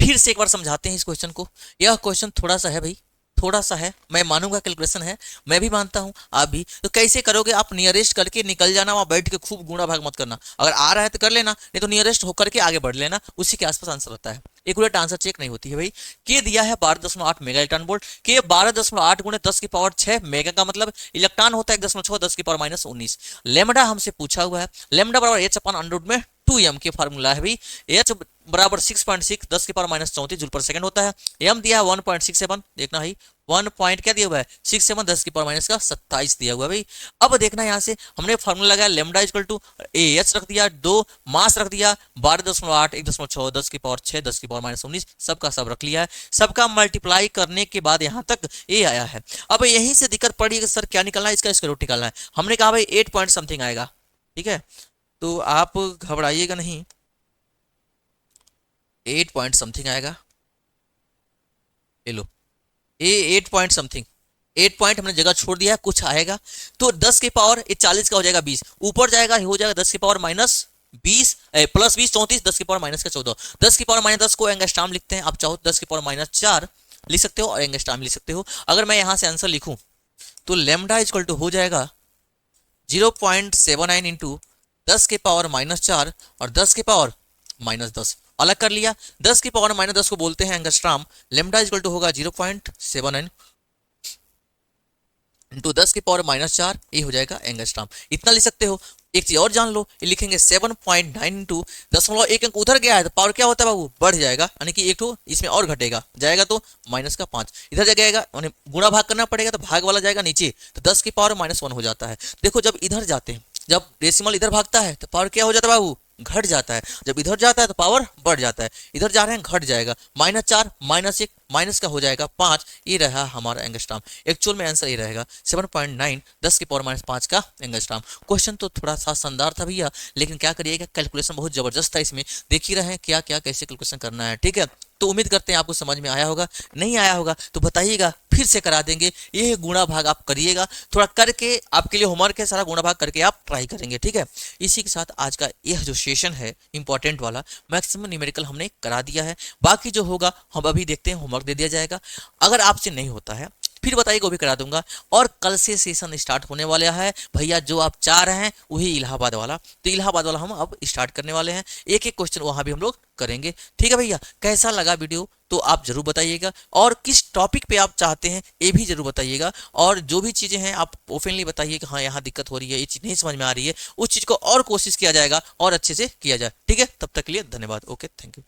फिर से एक बार समझाते हैं इस क्वेश्चन को। यह क्वेश्चन थोड़ा सा है भाई, थोड़ा सा है, मैं मानूंगा कैलकुलेशन है, मैं भी मानता हूं आप भी। तो कैसे करोगे, आप नियरेस्ट करके निकल जाना, वहां बैठ के खूब गुणा भाग मत करना, अगर आ रहा है तो कर लेना, नहीं तो नियरेस्ट होकर के आगे बढ़ लेना, उसी के आसपास आंसर रहता है। एक्यूरेट आंसर चेक नहीं होती है भाई। के दिया है 12.8 मेगा इलेक्ट्रॉन वोल्ट, के 12.8 गुणे 10 की पावर 6 मेगा का मतलब इलेक्ट्रॉन होता है 1.6 10 की पावर माइनस 19। लेमडा हमसे पूछा हुआ है, लेमडा बराबर एच अपन अंडर रूट में 2m के फार्मूला है भाई, एच बराबर 6.6 10 की पावर माइनस 34 जूल पर सेकंड होता है, एम दिया है 1.67, देखना है 1 पॉइंट क्या दिया हुआ है 67 10 की पावर माइनस का 27 दिया हुआ है भाई। अब देखना यहाँ से हमने फार्मूला लगाया लेमडा इक्वल टू एच रख दिया, 2 मास रख दिया 12.8 1.6 10 की पावर 6 10 की पावर माइनस 19, सबका सब रख लिया है, सबका मल्टीप्लाई करने के बाद यहाँ तक ये आया है। अब यहीं से दिक्कत पड़ी कि सर क्या निकलना है, इसका स्क्वायर रूट निकालना है। हमने कहा भाई 8 पॉइंट समथिंग आएगा, ठीक है, तो आप घबराइएगा नहीं, 8 पॉइंट समथिंग आएगा, ले लो ये 8 पॉइंट समथिंग, 8 पॉइंट हमने जगह छोड़ दिया है, कुछ आएगा तो 10 की पावर ये 40 का हो जाएगा 20, ऊपर जाएगा हो जाएगा 10 की पावर माइनस 20 प्लस 20 34 10 की पावर माइनस का 14, 10 की पावर माइनस 10 को एंगस्ट्राम लिखते हैं, आप चाहो 10 की पावर माइनस 4 लिख सकते हो और एंगस्ट्राम लिख सकते हो। अगर मैं यहाँ से आंसर लिखूं तो लेमडा इक्वल टू हो जाएगा 0.79 इंटू 10 के पावर माइनस 4 और 10 के पावर माइनस 10 अलग कर लिया, 10 की पावर माइनस 10 को बोलते हैं एंगस्ट्राम, लेमडा इक्वल टू होगा 0.79 इंटू 10 की पावर माइनस 4, ये हो जाएगा एंगस्ट्राम, इतना लिख सकते हो। एक चीज और जान लो, ये लिखेंगे 7.9 इंटू 0.1 अंक उधर गया है तो पावर क्या होता है बाबू बढ़ जाएगा, यानी कि एक तो इसमें और घटेगा जाएगा तो माइनस का 5 इधर जाएगा, गुणा भाग करना पड़ेगा तो भाग वाला जाएगा नीचे, तो 10 की पावर माइनस 1 हो जाता है। देखो जब इधर जाते हैं, जब डेसिमल इधर भागता है तो पावर क्या हो जाता है बाबू घट जाता है, जब इधर जाता है तो पावर बढ़ जाता है, इधर जा रहे हैं घट जाएगा, -4 -1 माइनस का हो जाएगा 5, ये रहा हमारा एंगस्ट्राम। एक्चुअल में आंसर ये रहेगा 7.9 10⁻⁵ का एंगस्ट्राम। क्वेश्चन तो थोड़ा सा शानदार था भैया, लेकिन क्या करिएगा, कैलकुलेशन बहुत जबरदस्त था इसमें। देख ही रहे हैं क्या क्या कैसे कैलकुलेशन करना है, ठीक है। तो उम्मीद करते हैं आपको समझ में आया होगा, नहीं आया होगा तो बताइएगा, फिर से करा देंगे। ये गुणा भाग आप करिएगा, थोड़ा करके आपके लिए होमवर्क है, सारा गुणा भाग करके आप ट्राई करेंगे, ठीक है। इसी के साथ आज का यह जो सेशन है इंपॉर्टेंट वाला, मैक्सिमम न्यूमेरिकल हमने करा दिया है। बाकी जो होगा हम अभी देखते हैं, होमवर्क दे दिया जाएगा। अगर आपसे नहीं होता है फिर बताइएगा, वो भी करा दूंगा। और कल से सेशन स्टार्ट होने वाला है भैया, जो आप चाह रहे हैं वही इलाहाबाद वाला। तो इलाहाबाद वाला हम अब स्टार्ट करने वाले हैं, एक एक क्वेश्चन वहां भी हम लोग करेंगे, ठीक है भैया। कैसा लगा वीडियो तो आप जरूर बताइएगा, और किस टॉपिक पे आप चाहते हैं ये भी जरूर बताइएगा। और जो भी चीजें हैं आप ओपनली बताइए कि हाँ यहाँ दिक्कत हो रही है, ये चीज नहीं समझ में आ रही है, उस चीज को और कोशिश किया जाएगा और अच्छे से किया जाए, ठीक है। तब तक के लिए धन्यवाद, ओके, थैंक यू।